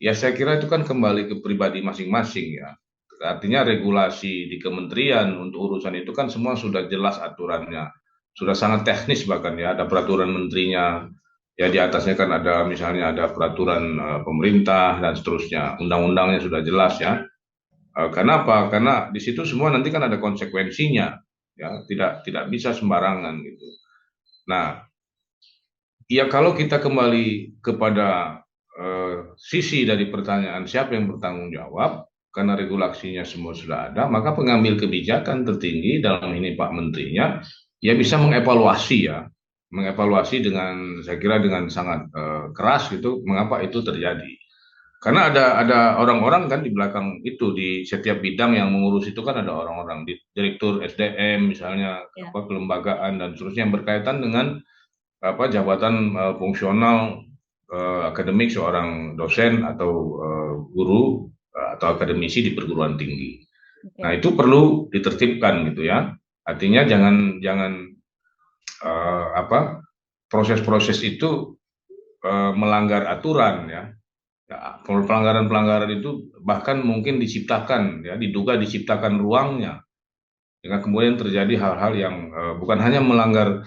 ya saya kira itu kan kembali ke pribadi masing-masing ya. Artinya regulasi di kementerian untuk urusan itu kan semua sudah jelas aturannya, sudah sangat teknis bahkan ya, ada peraturan menterinya, ya di atasnya kan ada misalnya ada peraturan pemerintah dan seterusnya, undang-undangnya sudah jelas ya. Kenapa? Karena di situ semua nanti kan ada konsekuensinya, ya tidak bisa sembarangan gitu. Nah, ya kalau kita kembali kepada sisi dari pertanyaan siapa yang bertanggung jawab, karena regulasinya semua sudah ada, maka pengambil kebijakan tertinggi dalam ini Pak Menterinya, ya bisa mengevaluasi ya, mengevaluasi dengan saya kira dengan sangat keras gitu, mengapa itu terjadi. Karena ada orang-orang kan di belakang itu di setiap bidang yang mengurus itu kan ada orang-orang di direktur SDM misalnya kelembagaan dan seterusnya yang berkaitan dengan jabatan fungsional akademik seorang dosen atau guru atau akademisi di perguruan tinggi. Nah itu perlu ditertibkan gitu ya. Artinya jangan jangan proses-proses itu melanggar aturan ya. Ya, pelanggaran-pelanggaran itu bahkan mungkin diciptakan ya, diduga diciptakan ruangnya. Dengan kemudian terjadi hal-hal yang bukan hanya melanggar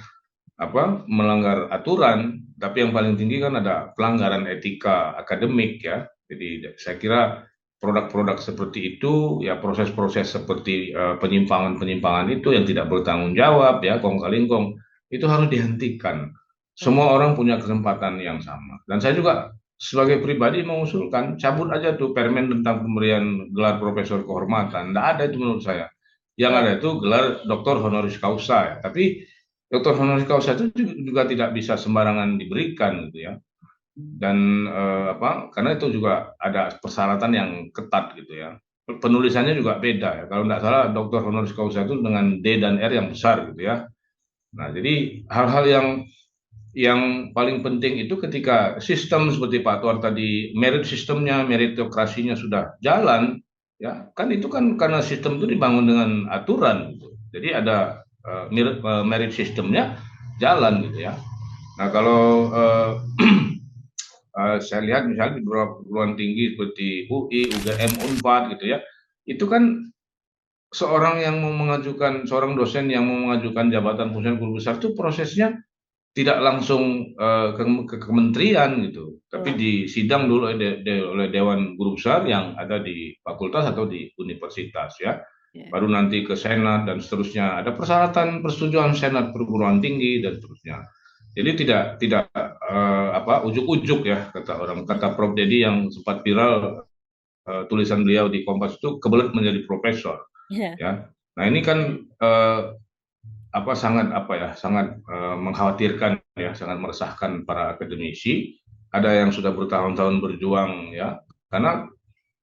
aturan, tapi yang paling tinggi kan ada pelanggaran etika akademik ya. Jadi saya kira produk-produk seperti itu ya proses-proses seperti penyimpangan-penyimpangan itu yang tidak bertanggung jawab ya kong kali kong itu harus dihentikan. Semua orang punya kesempatan yang sama. Dan saya juga sebagai pribadi mengusulkan cabut aja tuh permen tentang pemberian gelar profesor kehormatan. Tidak ada itu menurut saya. Yang ada itu gelar doktor honoris causa ya. Tapi doktor honoris causa itu juga tidak bisa sembarangan diberikan gitu ya. Dan karena itu juga ada persyaratan yang ketat gitu ya. Penulisannya juga beda ya. Kalau tidak salah doktor honoris causa itu dengan D dan R yang besar gitu ya. Nah, jadi hal-hal yang paling penting itu ketika sistem seperti Pak Tuar tadi, merit sistemnya, meritokrasinya sudah jalan, ya kan itu kan karena sistem itu dibangun dengan aturan, gitu. Jadi ada merit sistemnya jalan gitu ya. Nah kalau saya lihat misalnya di beberapa perguruan tinggi seperti UI, UGM, Unpad gitu ya, itu kan seorang dosen yang mau mengajukan jabatan fungsional guru besar itu prosesnya tidak langsung ke kementerian gitu, tapi disidang dulu oleh Dewan Guru Besar yang ada di fakultas atau di universitas ya. Baru nanti ke Senat dan seterusnya. Ada persyaratan persetujuan Senat perguruan tinggi dan seterusnya. Jadi tidak ujuk-ujuk ya kata Prof Dedi yang sempat viral tulisan beliau di Kompas itu kebelet menjadi profesor. Ya. Nah ini kan sangat mengkhawatirkan ya, sangat meresahkan para akademisi. Ada yang sudah bertahun-tahun berjuang ya, karena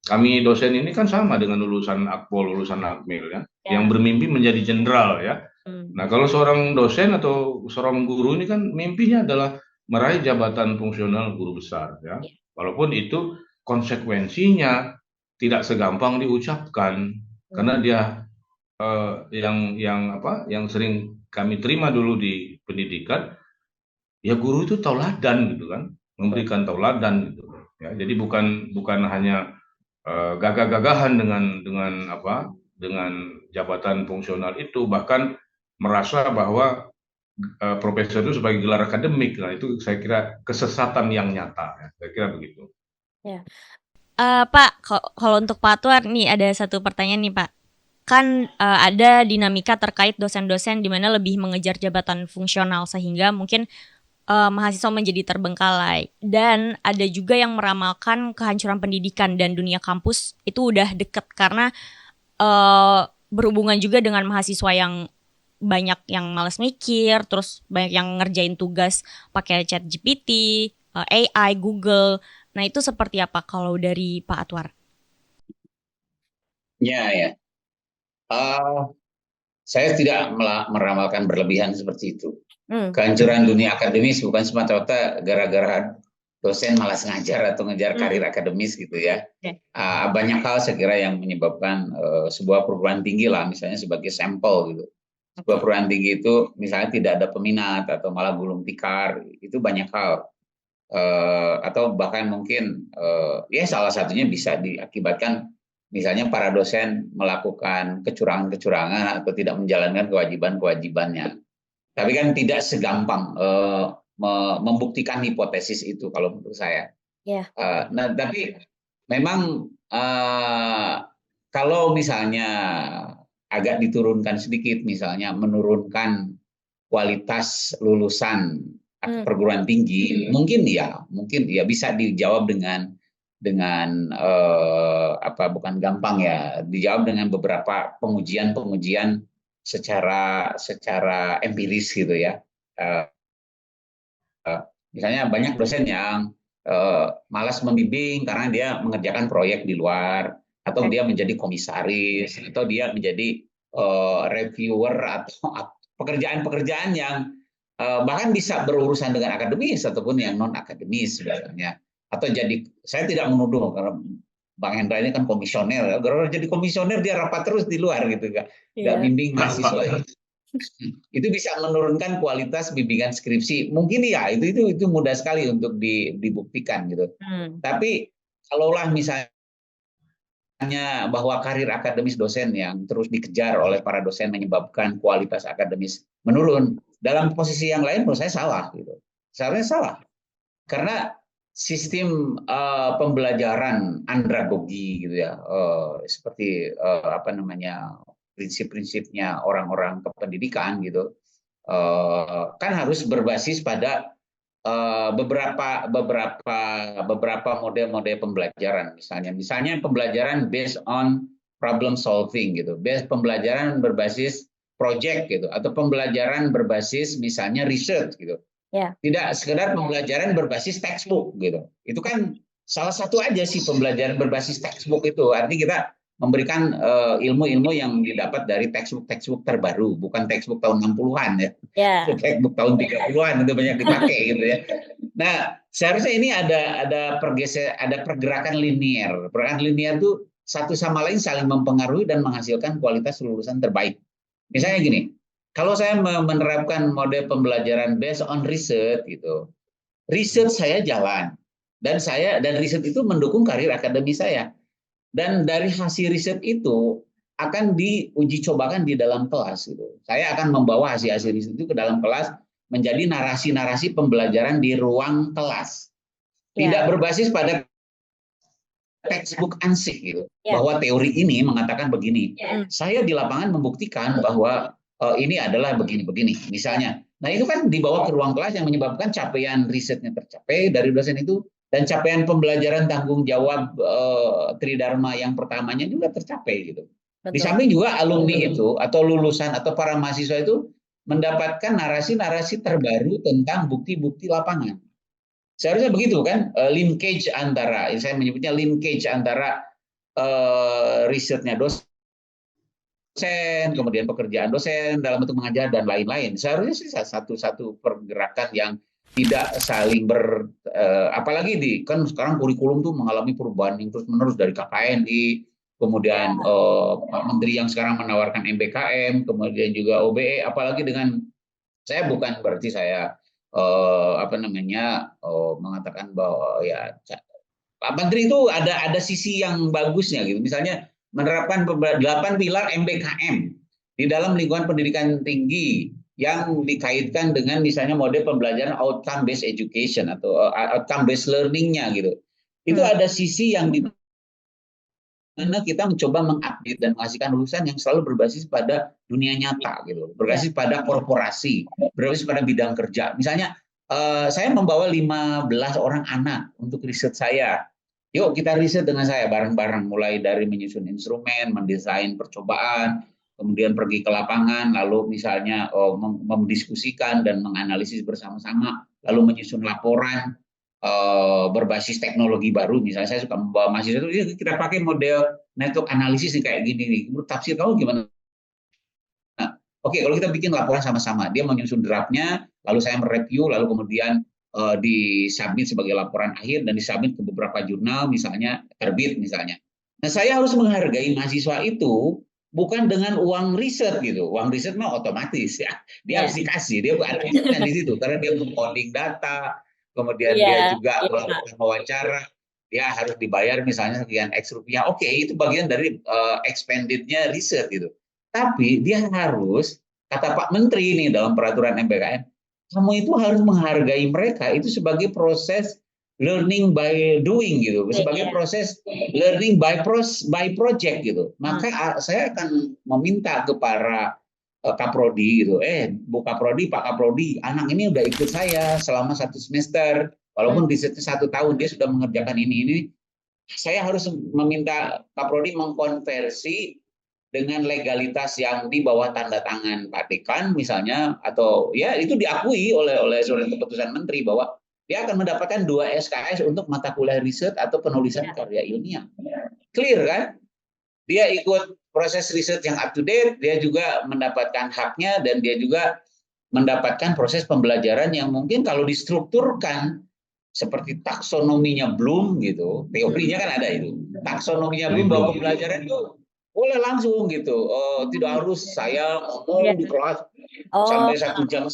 kami dosen ini kan sama dengan lulusan Akpol, lulusan Akmil ya, yang bermimpi menjadi jenderal ya. Nah kalau seorang dosen atau seorang guru ini kan mimpinya adalah meraih jabatan fungsional guru besar ya, walaupun itu konsekuensinya tidak segampang diucapkan karena dia yang sering kami terima dulu di pendidikan, ya guru itu tauladan gitu kan, memberikan tauladan gitu. Ya, jadi bukan hanya gagah-gagahan dengan jabatan fungsional itu, bahkan merasa bahwa profesor itu sebagai gelar akademik. Nah itu saya kira kesesatan yang nyata. Ya. Saya kira begitu. Ya. Pak, kalau untuk Pak Tuar nih ada satu pertanyaan nih Pak. Kan ada dinamika terkait dosen-dosen di mana lebih mengejar jabatan fungsional sehingga mungkin mahasiswa menjadi terbengkalai, dan ada juga yang meramalkan kehancuran pendidikan dan dunia kampus itu udah deket karena berhubungan juga dengan mahasiswa yang banyak yang malas mikir, terus banyak yang ngerjain tugas pakai ChatGPT, AI, Google. Nah itu seperti apa kalau dari Pak Atwar? Ya. Saya tidak meramalkan berlebihan seperti itu. Kehancuran dunia akademis bukan semata-mata gara-gara dosen malas ngajar atau ngejar karir akademis gitu ya. Banyak hal saya kira yang menyebabkan sebuah perguruan tinggi lah, misalnya sebagai sampel gitu. Sebuah perguruan tinggi itu misalnya tidak ada peminat atau malah gulung tikar, itu banyak hal. Atau bahkan mungkin ya salah satunya bisa diakibatkan misalnya para dosen melakukan kecurangan-kecurangan atau tidak menjalankan kewajiban-kewajibannya. Tapi kan tidak segampang membuktikan hipotesis itu kalau menurut saya. Nah, tapi memang kalau misalnya agak diturunkan sedikit, misalnya menurunkan kualitas lulusan perguruan tinggi, mungkin ya bisa dijawab dengan bukan gampang ya, dijawab dengan beberapa pengujian secara empiris gitu ya. Misalnya banyak dosen yang malas membimbing karena dia mengerjakan proyek di luar, atau dia menjadi komisaris, atau dia menjadi reviewer atau pekerjaan-pekerjaan yang bahkan bisa berurusan dengan akademis ataupun yang non akademis sebenarnya. Atau saya tidak menuduh karena Bang Hendra ini kan komisioner, kalau jadi komisioner dia rapat terus di luar gitu, nggak bimbing mahasiswa. Itu bisa menurunkan kualitas bimbingan skripsi. Mungkin ya itu mudah sekali untuk dibuktikan gitu. Tapi kalaulah misalnya bahwa karir akademis dosen yang terus dikejar oleh para dosen menyebabkan kualitas akademis menurun, dalam posisi yang lain menurut saya salah gitu. Seharusnya salah. Karena sistem pembelajaran andragogi gitu ya, seperti prinsip-prinsipnya orang-orang kependidikan gitu, kan harus berbasis pada beberapa model-model pembelajaran, misalnya pembelajaran based on problem solving gitu, pembelajaran berbasis project gitu, atau pembelajaran berbasis misalnya research gitu. Tidak sekedar pembelajaran berbasis textbook gitu. Itu kan salah satu aja sih pembelajaran berbasis textbook itu. Artinya kita memberikan ilmu-ilmu yang didapat dari textbook terbaru, bukan textbook tahun 60-an ya. Textbook tahun 30-an itu banyak dipakai gitu ya. Nah, seharusnya ini ada pergerakan linear. Pergerakan linear itu satu sama lain saling mempengaruhi dan menghasilkan kualitas lulusan terbaik. Misalnya gini, kalau saya menerapkan model pembelajaran based on research gitu, riset saya jalan dan riset itu mendukung karir akademis saya. Dan dari hasil riset itu akan diuji cobakan di dalam kelas gitu. Saya akan membawa hasil riset itu ke dalam kelas menjadi narasi-narasi pembelajaran di ruang kelas. Tidak berbasis pada textbook ansih gitu. Bahwa teori ini mengatakan begini. Saya di lapangan membuktikan bahwa ini adalah begini-begini misalnya. Nah, itu kan dibawa ke ruang kelas yang menyebabkan capaian risetnya tercapai dari dosen itu, dan capaian pembelajaran tanggung jawab Tridharma yang pertamanya juga tercapai gitu. Di samping juga alumni itu atau lulusan atau para mahasiswa itu mendapatkan narasi-narasi terbaru tentang bukti-bukti lapangan. Seharusnya begitu kan, linkage antara, saya menyebutnya linkage antara risetnya dosen, kemudian pekerjaan dosen dalam bentuk mengajar dan lain-lain. Seharusnya sih satu pergerakan yang tidak saling apalagi kan sekarang kurikulum tuh mengalami perubahan yang terus-menerus dari KKNI, kemudian Pak Menteri yang sekarang menawarkan MBKM, kemudian juga OBE, apalagi dengan saya bukan berarti saya mengatakan bahwa ya Pak Menteri itu ada sisi yang bagusnya gitu. Misalnya menerapkan 8 pilar MBKM di dalam lingkungan pendidikan tinggi yang dikaitkan dengan misalnya model pembelajaran outcome based education atau outcome based learning-nya gitu. Itu ada sisi yang di mana kita mencoba mengupdate dan menghasilkan lulusan yang selalu berbasis pada dunia nyata gitu, berbasis pada korporasi, berbasis pada bidang kerja. Misalnya saya membawa 15 orang anak untuk riset saya. Yuk kita riset dengan saya bareng-bareng, mulai dari menyusun instrumen, mendesain percobaan, kemudian pergi ke lapangan, lalu misalnya mendiskusikan dan menganalisis bersama-sama, lalu menyusun laporan berbasis teknologi baru. Misalnya saya suka membawa mahasiswa itu, kita pakai model network analisis kayak gini nih. Menurut tafsir kamu gimana? Nah, Oke, kalau kita bikin laporan sama-sama, dia menyusun draftnya, lalu saya mereview, lalu kemudian disubmit sebagai laporan akhir dan disubmit ke beberapa jurnal, misalnya terbit misalnya. Nah, saya harus menghargai mahasiswa itu bukan dengan uang riset gitu. Uang riset mah otomatis ya. Dia harus dikasih, dia ada di situ karena dia coding data, kemudian dia juga melakukan wawancara, dia harus dibayar misalnya sekian X rupiah. Oke, itu bagian dari expended-nya riset gitu. Tapi dia harus, kata Pak Menteri ini dalam peraturan MBKM, kamu itu harus menghargai mereka itu sebagai proses learning by doing gitu, sebagai proses learning by project gitu. Maka saya akan meminta ke para Kaprodi gitu, Bu Kaprodi, Pak Kaprodi, anak ini udah ikut saya selama 1 semester, walaupun di 1 tahun dia sudah mengerjakan ini. Saya harus meminta Kaprodi mengkonversi dengan legalitas yang di bawah tanda tangan Pak Dekan misalnya, atau ya itu diakui oleh surat keputusan Menteri bahwa dia akan mendapatkan 2 SKS untuk mata kuliah riset atau penulisan karya ilmiah. Clear kan? Dia ikut proses riset yang up to date, dia juga mendapatkan haknya, dan dia juga mendapatkan proses pembelajaran yang mungkin kalau distrukturkan seperti taksonominya Bloom gitu, teorinya kan ada itu, taksonominya Bloom bahwa pembelajaran itu boleh langsung gitu, tidak harus saya ngomong di kelas sampai 1,5 jam,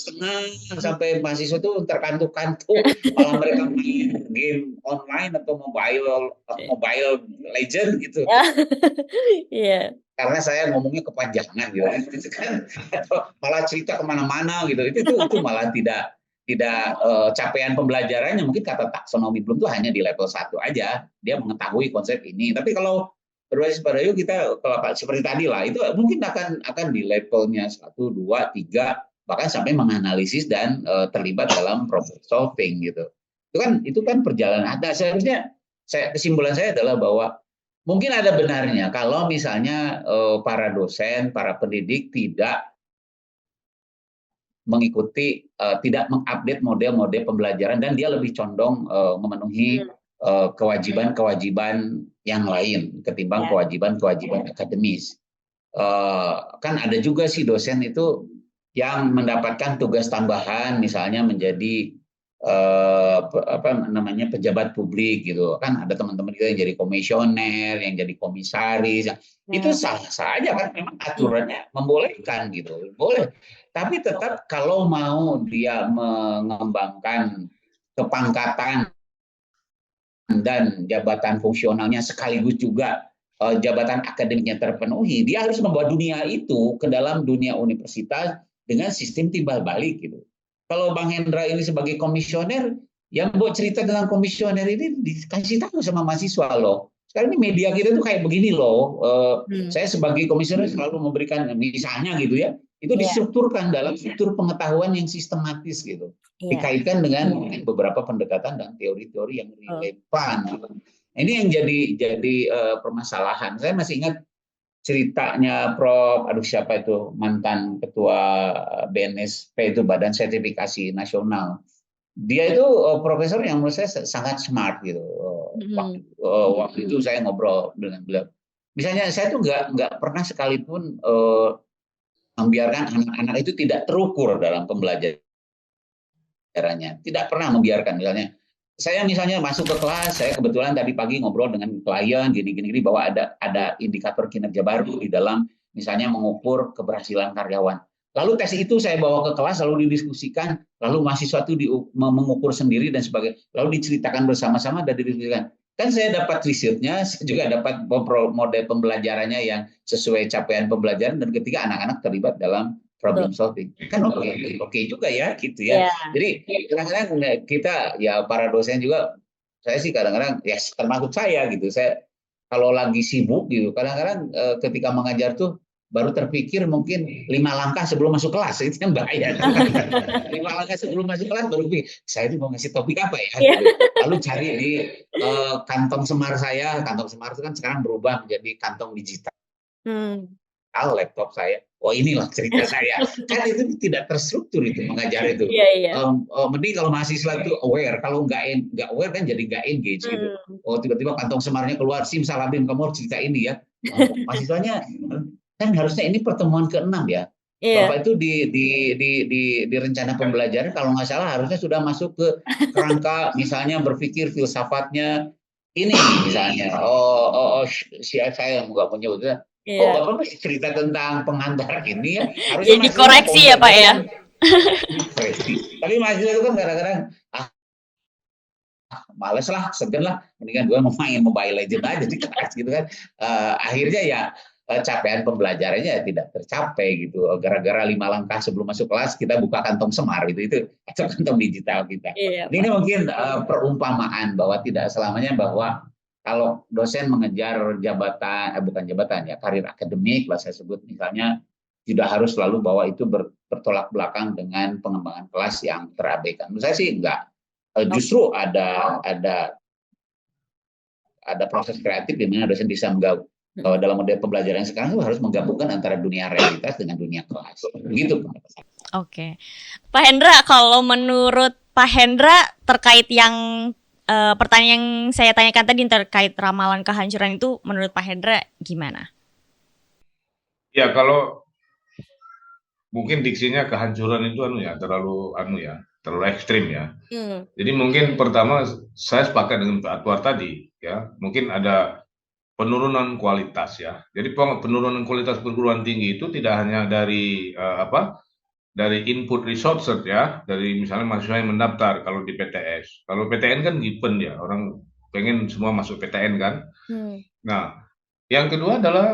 sampai mahasiswa itu terkantuk-kantuk, malah mereka main game online atau mobile legend gitu. Karena saya ngomongnya kepanjangan gitu kan, atau malah cerita kemana-mana gitu, itu malah tidak capaian pembelajarannya. Mungkin kata taksonomi Bloom itu hanya di level 1 aja, dia mengetahui konsep ini. Tapi kalau berbasis pada yuk kita, kalau seperti tadi lah, itu mungkin akan di levelnya 1, 2, 3, bahkan sampai menganalisis dan terlibat dalam problem solving gitu. Itu kan perjalanan. Ada seharusnya, kesimpulan saya adalah bahwa mungkin ada benarnya kalau misalnya para dosen, para pendidik tidak mengikuti, tidak mengupdate model-model pembelajaran, dan dia lebih condong memenuhi kewajiban-kewajiban yang lain ketimbang kewajiban-kewajiban akademis. Kan ada juga sih dosen itu yang mendapatkan tugas tambahan, misalnya menjadi pejabat publik gitu. Kan ada teman-teman kita yang jadi komisioner, yang jadi komisaris. Itu sah-sah aja kan, memang aturannya membolehkan gitu. Boleh. Tapi tetap kalau mau dia mengembangkan kepangkatan dan jabatan fungsionalnya sekaligus juga jabatan akademiknya terpenuhi, dia harus membawa dunia itu ke dalam dunia universitas dengan sistem timbal balik gitu. Kalau Bang Hendra ini sebagai komisioner, yang buat cerita tentang komisioner ini dikasih tahu sama mahasiswa loh. Sekarang ini media kita tuh kayak begini loh. Saya sebagai komisioner selalu memberikan misalnya gitu ya, itu distrukturkan dalam struktur pengetahuan yang sistematis gitu, dikaitkan dengan beberapa pendekatan dan teori-teori yang relevan. Ini yang jadi permasalahan. Saya masih ingat ceritanya Prof. Siapa itu, mantan ketua BNSP itu, Badan Sertifikasi Nasional. Dia itu profesor yang menurut saya sangat smart gitu. Waktu itu saya ngobrol dengan beliau. Misalnya saya tuh nggak pernah sekalipun membiarkan anak-anak itu tidak terukur dalam pembelajarannya. Tidak pernah membiarkan. Misalnya saya masuk ke kelas, saya kebetulan tadi pagi ngobrol dengan klien gini bahwa ada indikator kinerja baru di dalam misalnya mengukur keberhasilan karyawan. Lalu tes itu saya bawa ke kelas, lalu didiskusikan, lalu mahasiswa itu mengukur sendiri dan sebagainya, lalu diceritakan bersama-sama dan didiskusikan. Kan saya dapat risetnya, saya juga dapat model pembelajarannya yang sesuai capaian pembelajaran, dan ketika anak-anak terlibat dalam problem solving. Kan oke juga ya gitu ya. Jadi kadang-kadang kita ya para dosen juga, saya sih kadang-kadang ya termasuk saya gitu. Saya kalau lagi sibuk gitu, kadang-kadang ketika mengajar tuh baru terpikir mungkin 5 langkah sebelum masuk kelas, itu yang bahaya. 5 langkah sebelum masuk kelas baru pikir, saya ini mau ngasih topik apa ya? Gitu. Lalu cari di kantong semar saya, kantong semar itu kan sekarang berubah menjadi kantong digital. Laptop saya, inilah cerita saya. Kan itu tidak terstruktur itu mengajar itu. Mending kalau mahasiswa itu aware, kalau nggak aware kan jadi nggak engage gitu. Tiba-tiba kantong semarnya keluar, simsalabim kamu harus cerita ini ya. Mahasiswanya kan harusnya ini pertemuan ke-6 ya. Bapak itu di rencana pembelajaran kalau nggak salah harusnya sudah masuk ke kerangka misalnya berpikir filsafatnya ini misalnya. Saya nggak punya betul. Bapak masih cerita tentang pengantar ini ya. Harusnya jadi koreksi ya Pak ya. Tapi mahasiswa itu kan kadang-kadang males lah, segan lah, mendingan gue mau main Mobile Legends aja di kelas gitu kan. Akhirnya ya capaian pembelajarannya tidak tercapai gitu. Gara-gara 5 langkah sebelum masuk kelas kita buka kantong Semar itu kantong digital kita. Ini mungkin perumpamaan bahwa tidak selamanya bahwa kalau dosen mengejar jabatan, bukan jabatan ya, karir akademik lah saya sebut misalnya, tidak harus selalu bahwa itu bertolak belakang dengan pengembangan kelas yang terabaikan. Menurut saya sih enggak. Justru ada proses kreatif di mana dosen bisa menggabung. Kalau dalam model pembelajaran sekarang itu harus menggabungkan antara dunia realitas dengan dunia kelas. Begitu. Oke. Pak Hendra, kalau menurut Pak Hendra terkait yang pertanyaan yang saya tanyakan tadi terkait ramalan kehancuran itu, menurut Pak Hendra gimana? Ya, kalau mungkin diksinya kehancuran itu terlalu ekstrim ya. Jadi mungkin pertama saya sepakat dengan Pak Atwar tadi ya, mungkin ada penurunan kualitas ya. Jadi penurunan kualitas perguruan tinggi itu tidak hanya dari dari input resources ya, dari misalnya mahasiswa yang mendaftar kalau di PTS. Kalau PTN kan given ya, orang pengen semua masuk PTN kan. Nah, yang kedua adalah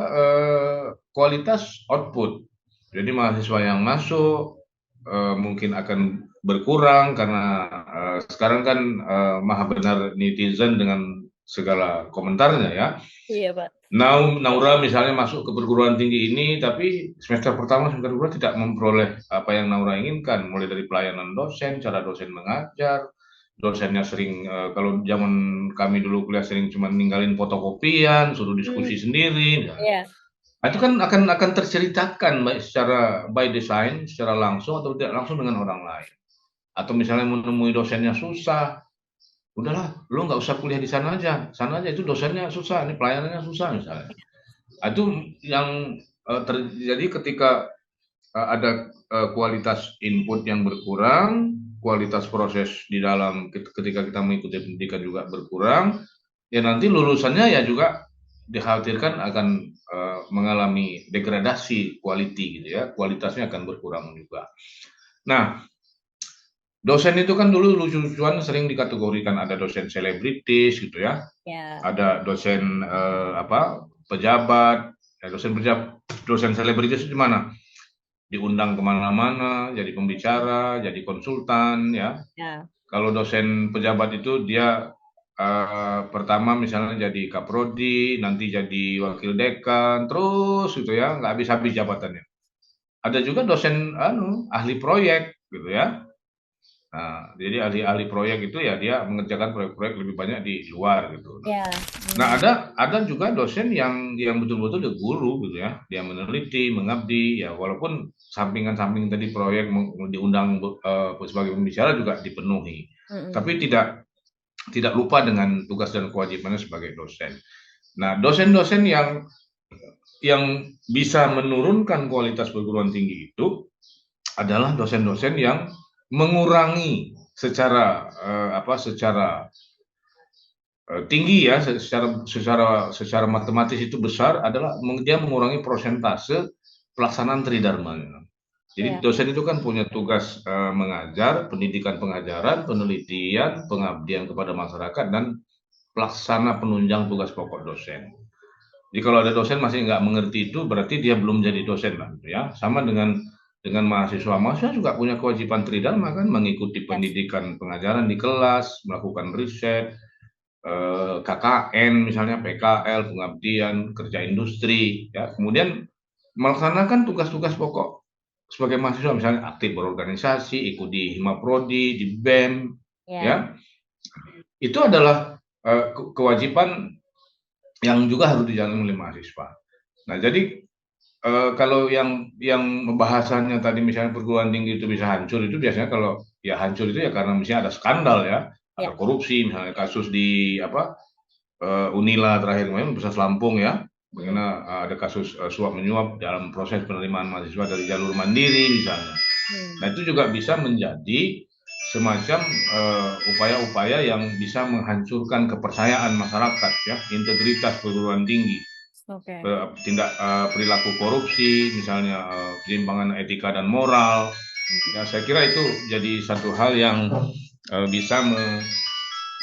kualitas output. Jadi mahasiswa yang masuk mungkin akan berkurang karena sekarang kan maha benar netizen dengan segala komentarnya ya. Iya Pak. Naura misalnya masuk ke perguruan tinggi ini, tapi semester pertama, semester kedua tidak memperoleh apa yang Naura inginkan, mulai dari pelayanan dosen, cara dosen mengajar, dosennya sering kalau zaman kami dulu kuliah sering cuma ninggalin fotokopian, suruh diskusi sendiri. Itu kan akan terceritakan baik secara by design, secara langsung atau tidak langsung dengan orang lain. Atau misalnya menemui dosennya susah, udahlah, lo nggak usah kuliah di sana aja itu dosennya susah, ini pelayanannya susah misalnya. Itu yang terjadi ketika ada kualitas input yang berkurang, kualitas proses di dalam ketika kita mengikuti pendidikan juga berkurang, ya nanti lulusannya ya juga dikhawatirkan akan mengalami degradasi quality gitu ya, kualitasnya akan berkurang juga. Nah, dosen itu kan dulu lucu-lucuan sering dikategorikan ada dosen selebritis gitu ya. Ada dosen pejabat, ya dosen selebritis itu di mana? Diundang kemana-mana, jadi pembicara, jadi konsultan ya. Kalau dosen pejabat itu dia pertama misalnya jadi kaprodi, nanti jadi wakil dekan, terus gitu ya, nggak habis-habis jabatannya. Ada juga dosen ahli proyek gitu ya. Nah, jadi ahli proyek itu ya dia mengerjakan proyek-proyek lebih banyak di luar gitu. Nah, ada juga dosen yang betul-betul dia guru gitu ya. Dia meneliti, mengabdi ya, walaupun sampingan-samping tadi proyek diundang sebagai pembicara juga dipenuhi. Tapi tidak lupa dengan tugas dan kewajibannya sebagai dosen. Nah, dosen-dosen yang bisa menurunkan kualitas perguruan tinggi itu adalah dosen-dosen yang mengurangi secara tinggi ya, secara matematis itu besar adalah dia mengurangi persentase pelaksanaan tridharma. Jadi dosen itu kan punya tugas mengajar, pendidikan pengajaran, penelitian, pengabdian kepada masyarakat, dan pelaksana penunjang tugas pokok dosen. Jadi kalau ada dosen masih nggak mengerti itu, berarti dia belum jadi dosen lah, gitu ya. Sama dengan mahasiswa juga punya kewajiban tridharma kan, mengikuti pendidikan pengajaran di kelas, melakukan riset, KKN misalnya, PKL, pengabdian, kerja industri, ya. Kemudian melaksanakan tugas-tugas pokok sebagai mahasiswa, misalnya aktif berorganisasi, ikut di Himaprodi, di BEM, ya. Itu adalah kewajiban yang juga harus dijalani oleh mahasiswa. Nah, jadi kalau yang bahasannya tadi misalnya perguruan tinggi itu bisa hancur, itu biasanya kalau ya hancur itu ya karena misalnya ada skandal ya, ada korupsi, misalnya kasus di Unila terakhir kemarin, Universitas Lampung ya, Bagaimana ada kasus suap menyuap dalam proses penerimaan mahasiswa dari jalur mandiri misalnya. Nah itu juga bisa menjadi semacam upaya-upaya yang bisa menghancurkan kepercayaan masyarakat, ya, integritas perguruan tinggi. Tindak perilaku korupsi, misalnya penyimpangan etika dan moral. Ya, saya kira itu jadi satu hal yang bisa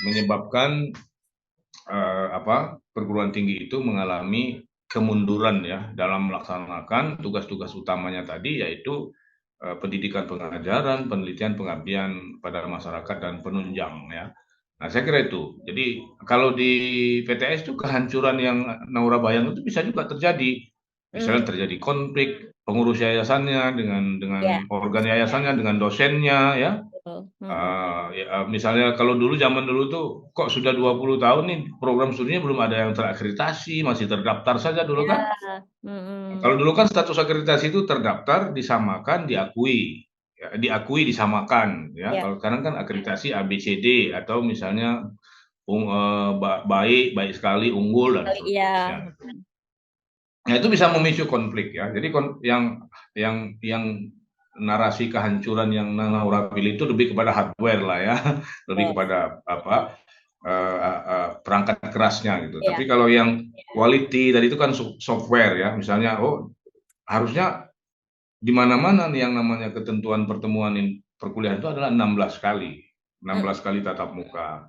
menyebabkan perguruan tinggi itu mengalami kemunduran, ya, dalam melaksanakan tugas-tugas utamanya tadi, yaitu pendidikan pengajaran, penelitian, pengabdian pada masyarakat dan penunjang, ya. Nah, saya kira itu. Jadi kalau di PTS itu kehancuran yang Naura bayang itu bisa juga terjadi. Misalnya terjadi konflik pengurus yayasannya dengan organ yayasannya, dengan dosennya, ya. Misalnya kalau zaman dulu tuh kok sudah 20 tahun nih program studinya belum ada yang terakreditasi, masih terdaftar saja dulu kan. Kalau dulu kan status akreditasi itu terdaftar, disamakan, diakui. Ya, diakui, disamakan, ya. Kalau sekarang kan akreditasi ABCD atau misalnya baik sekali, unggul dan seterusnya. Nah, itu bisa memicu konflik, ya. Jadi yang narasi kehancuran yang Naura pilih itu lebih kepada hardware lah, ya, lebih kepada perangkat kerasnya gitu. Tapi kalau yang quality tadi itu kan software, ya, misalnya harusnya di mana-mana nih yang namanya ketentuan pertemuan perkuliahan itu adalah 16 kali tatap muka.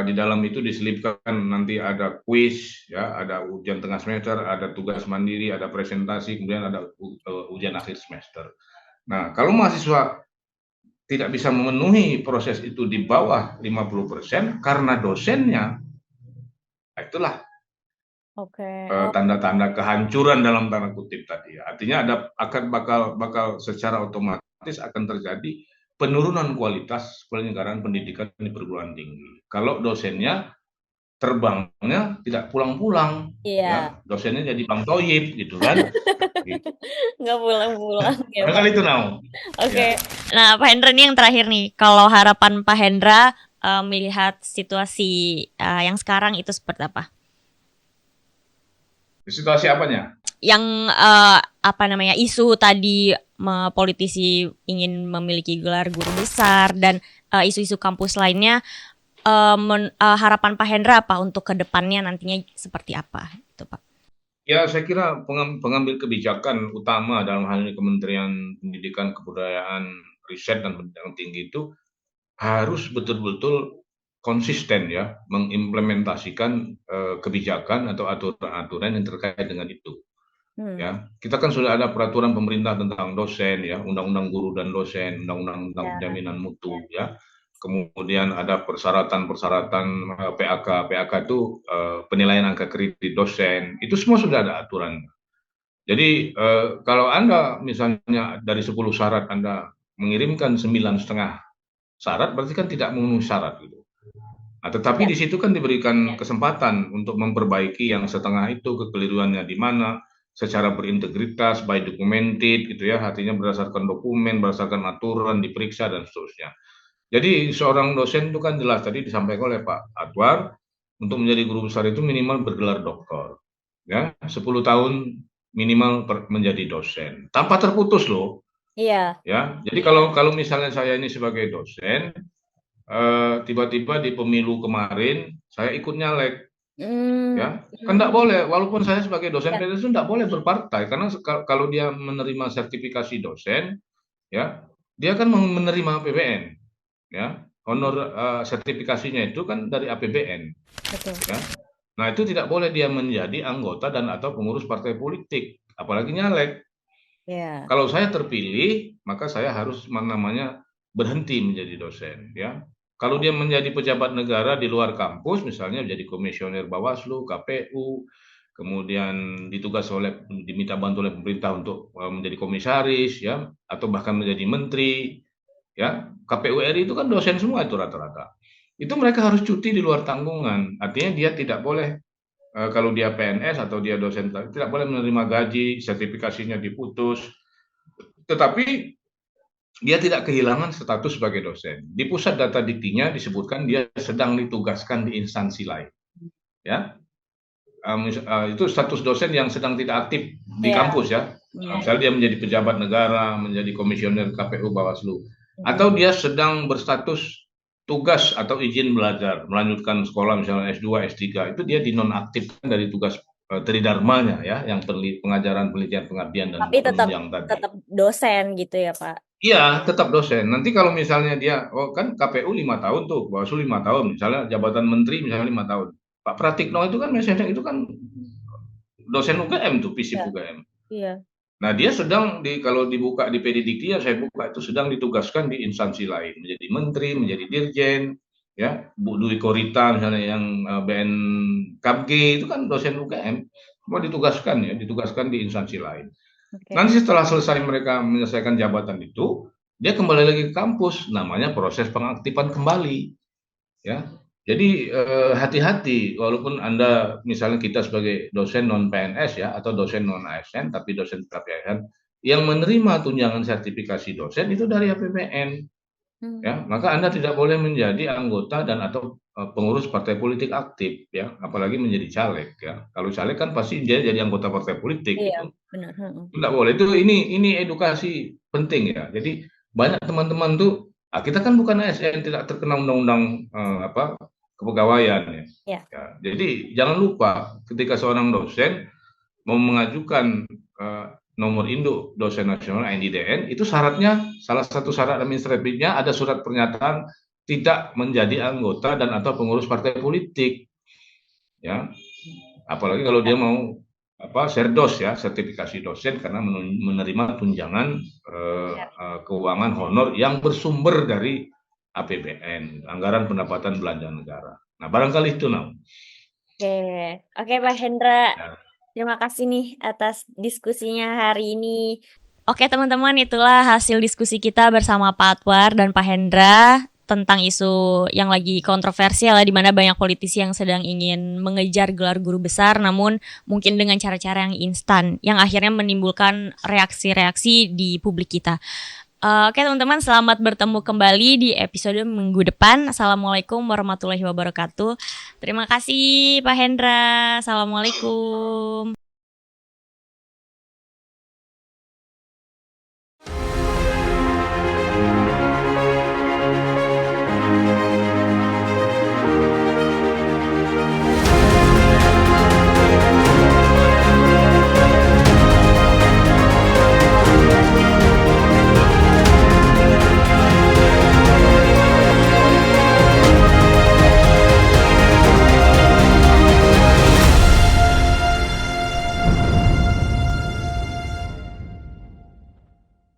Di dalam itu diselipkan nanti ada kuis, ya, ada ujian tengah semester, ada tugas mandiri, ada presentasi, kemudian ada ujian akhir semester. Nah, kalau mahasiswa tidak bisa memenuhi proses itu di bawah 50% karena dosennya, nah itulah tanda-tanda kehancuran dalam tanda kutip tadi. Artinya bakal secara otomatis akan terjadi penurunan kualitas penyelenggaraan pendidikan di perguruan tinggi. Kalau dosennya terbangnya tidak pulang-pulang, ya, dosennya jadi Bang Toyib gitu kan. Nggak pulang-pulang. Kali itu Nah, Pak Hendra nih yang terakhir nih, kalau harapan Pak Hendra melihat situasi yang sekarang itu seperti apa? Situasi apanya? Yang isu tadi politisi ingin memiliki gelar guru besar dan isu-isu kampus lainnya, harapan Pak Hendra apa untuk kedepannya nantinya seperti apa itu, Pak? Ya, saya kira pengambil kebijakan utama dalam hal ini Kementerian Pendidikan, Kebudayaan, Riset dan Pendidikan Tinggi itu harus betul-betul konsisten, ya, mengimplementasikan kebijakan atau aturan-aturan yang terkait dengan itu. Ya, kita kan sudah ada peraturan pemerintah tentang dosen, ya, Undang-Undang Guru dan Dosen, Undang-Undang tentang Jaminan Mutu, ya. Kemudian ada persyaratan PAK itu penilaian angka kredit dosen, itu semua sudah ada aturan. Jadi kalau Anda misalnya dari 10 syarat Anda mengirimkan 9,5 syarat, berarti kan tidak memenuhi syarat gitu. Nah, tetapi di situ kan diberikan kesempatan untuk memperbaiki yang setengah itu, kekeliruannya di mana, secara berintegritas, by documented gitu, ya, artinya berdasarkan dokumen, berdasarkan aturan, diperiksa dan seterusnya. Jadi seorang dosen itu kan jelas tadi disampaikan oleh Pak Adwar, untuk menjadi guru besar itu minimal bergelar doktor, ya, 10 tahun minimal menjadi dosen tanpa terputus loh. Iya. Ya, jadi kalau misalnya saya ini sebagai dosen, tiba-tiba di pemilu kemarin saya ikut nyalek, ya, kan tidak boleh. Walaupun saya sebagai dosen PTS itu tidak boleh berpartai, karena kalau dia menerima sertifikasi dosen, ya, dia kan menerima APBN, ya, honor sertifikasinya itu kan dari APBN. Ya. Nah, itu tidak boleh dia menjadi anggota dan atau pengurus partai politik, apalagi nyalek. Kalau saya terpilih, maka saya harus berhenti menjadi dosen, ya. Kalau dia menjadi pejabat negara di luar kampus, misalnya menjadi komisioner Bawaslu, KPU, kemudian diminta bantu oleh pemerintah untuk menjadi komisaris, ya, atau bahkan menjadi menteri, ya. KPU RI itu kan dosen semua itu rata-rata. Itu mereka harus cuti di luar tanggungan. Artinya dia tidak boleh, kalau dia PNS atau dia dosen, tidak boleh menerima gaji, sertifikasinya diputus. Tetapi dia tidak kehilangan status sebagai dosen. Di pusat data diktinya disebutkan dia sedang ditugaskan di instansi lain, ya. itu status dosen yang sedang tidak aktif di kampus ya. Misalnya dia menjadi pejabat negara, menjadi komisioner KPU Bawaslu, atau dia sedang berstatus tugas atau izin belajar, melanjutkan sekolah misalnya S2, S3, itu dia dinonaktifkan dari tugas tridharmanya ya, yang pengajaran, penelitian, pengabdian dan penunjang tadi. Tetap dosen gitu ya Pak? Iya, tetap dosen. Nanti kalau misalnya dia, kan KPU 5 tahun tuh, Bawaslu 5 tahun, misalnya jabatan menteri misalnya 5 tahun. Pak Pratikno itu kan misalnya itu kan dosen UGM tuh, FISIP UGM. Iya. Nah dia sedang kalau dibuka di Pedidikti ya saya buka itu sedang ditugaskan di instansi lain, menjadi menteri, menjadi dirjen, ya Bu Dwi Korita misalnya yang BN Kapg itu kan dosen UGM, mau ditugaskan di instansi lain. Nanti setelah selesai mereka menyelesaikan jabatan itu, dia kembali lagi ke kampus, namanya proses pengaktifan kembali, ya. Jadi hati-hati, walaupun Anda misalnya kita sebagai dosen non PNS ya atau dosen non ASN tapi dosen tetap ASN yang menerima tunjangan sertifikasi dosen itu dari APBN, ya maka Anda tidak boleh menjadi anggota dan atau pengurus partai politik aktif ya, apalagi menjadi caleg ya. Kalau caleg kan pasti dia jadi anggota partai politik. Iya, gitu. Benar. Tidak boleh itu ini edukasi penting ya. Jadi banyak teman-teman tuh kita kan bukan ASN tidak terkena undang-undang kepegawaian ya. Jadi jangan lupa ketika seorang dosen mau mengajukan nomor induk dosen nasional NIDN itu syaratnya salah satu syarat administratifnya ada surat pernyataan tidak menjadi anggota dan atau pengurus partai politik ya, apalagi kalau dia mau serdos ya, sertifikasi dosen karena menerima tunjangan keuangan honor yang bersumber dari APBN, anggaran pendapatan belanja negara. Nah, barangkali itu, Oke, Pak Hendra. Ya. Terima kasih nih atas diskusinya hari ini. Oke, teman-teman, itulah hasil diskusi kita bersama Pak Atwar dan Pak Hendra tentang isu yang lagi kontroversial di mana banyak politisi yang sedang ingin mengejar gelar guru besar namun mungkin dengan cara-cara yang instan yang akhirnya menimbulkan reaksi-reaksi di publik kita. Oke teman-teman, selamat bertemu kembali di episode minggu depan. Assalamualaikum warahmatullahi wabarakatuh. Terima kasih Pak Hendra. Assalamualaikum.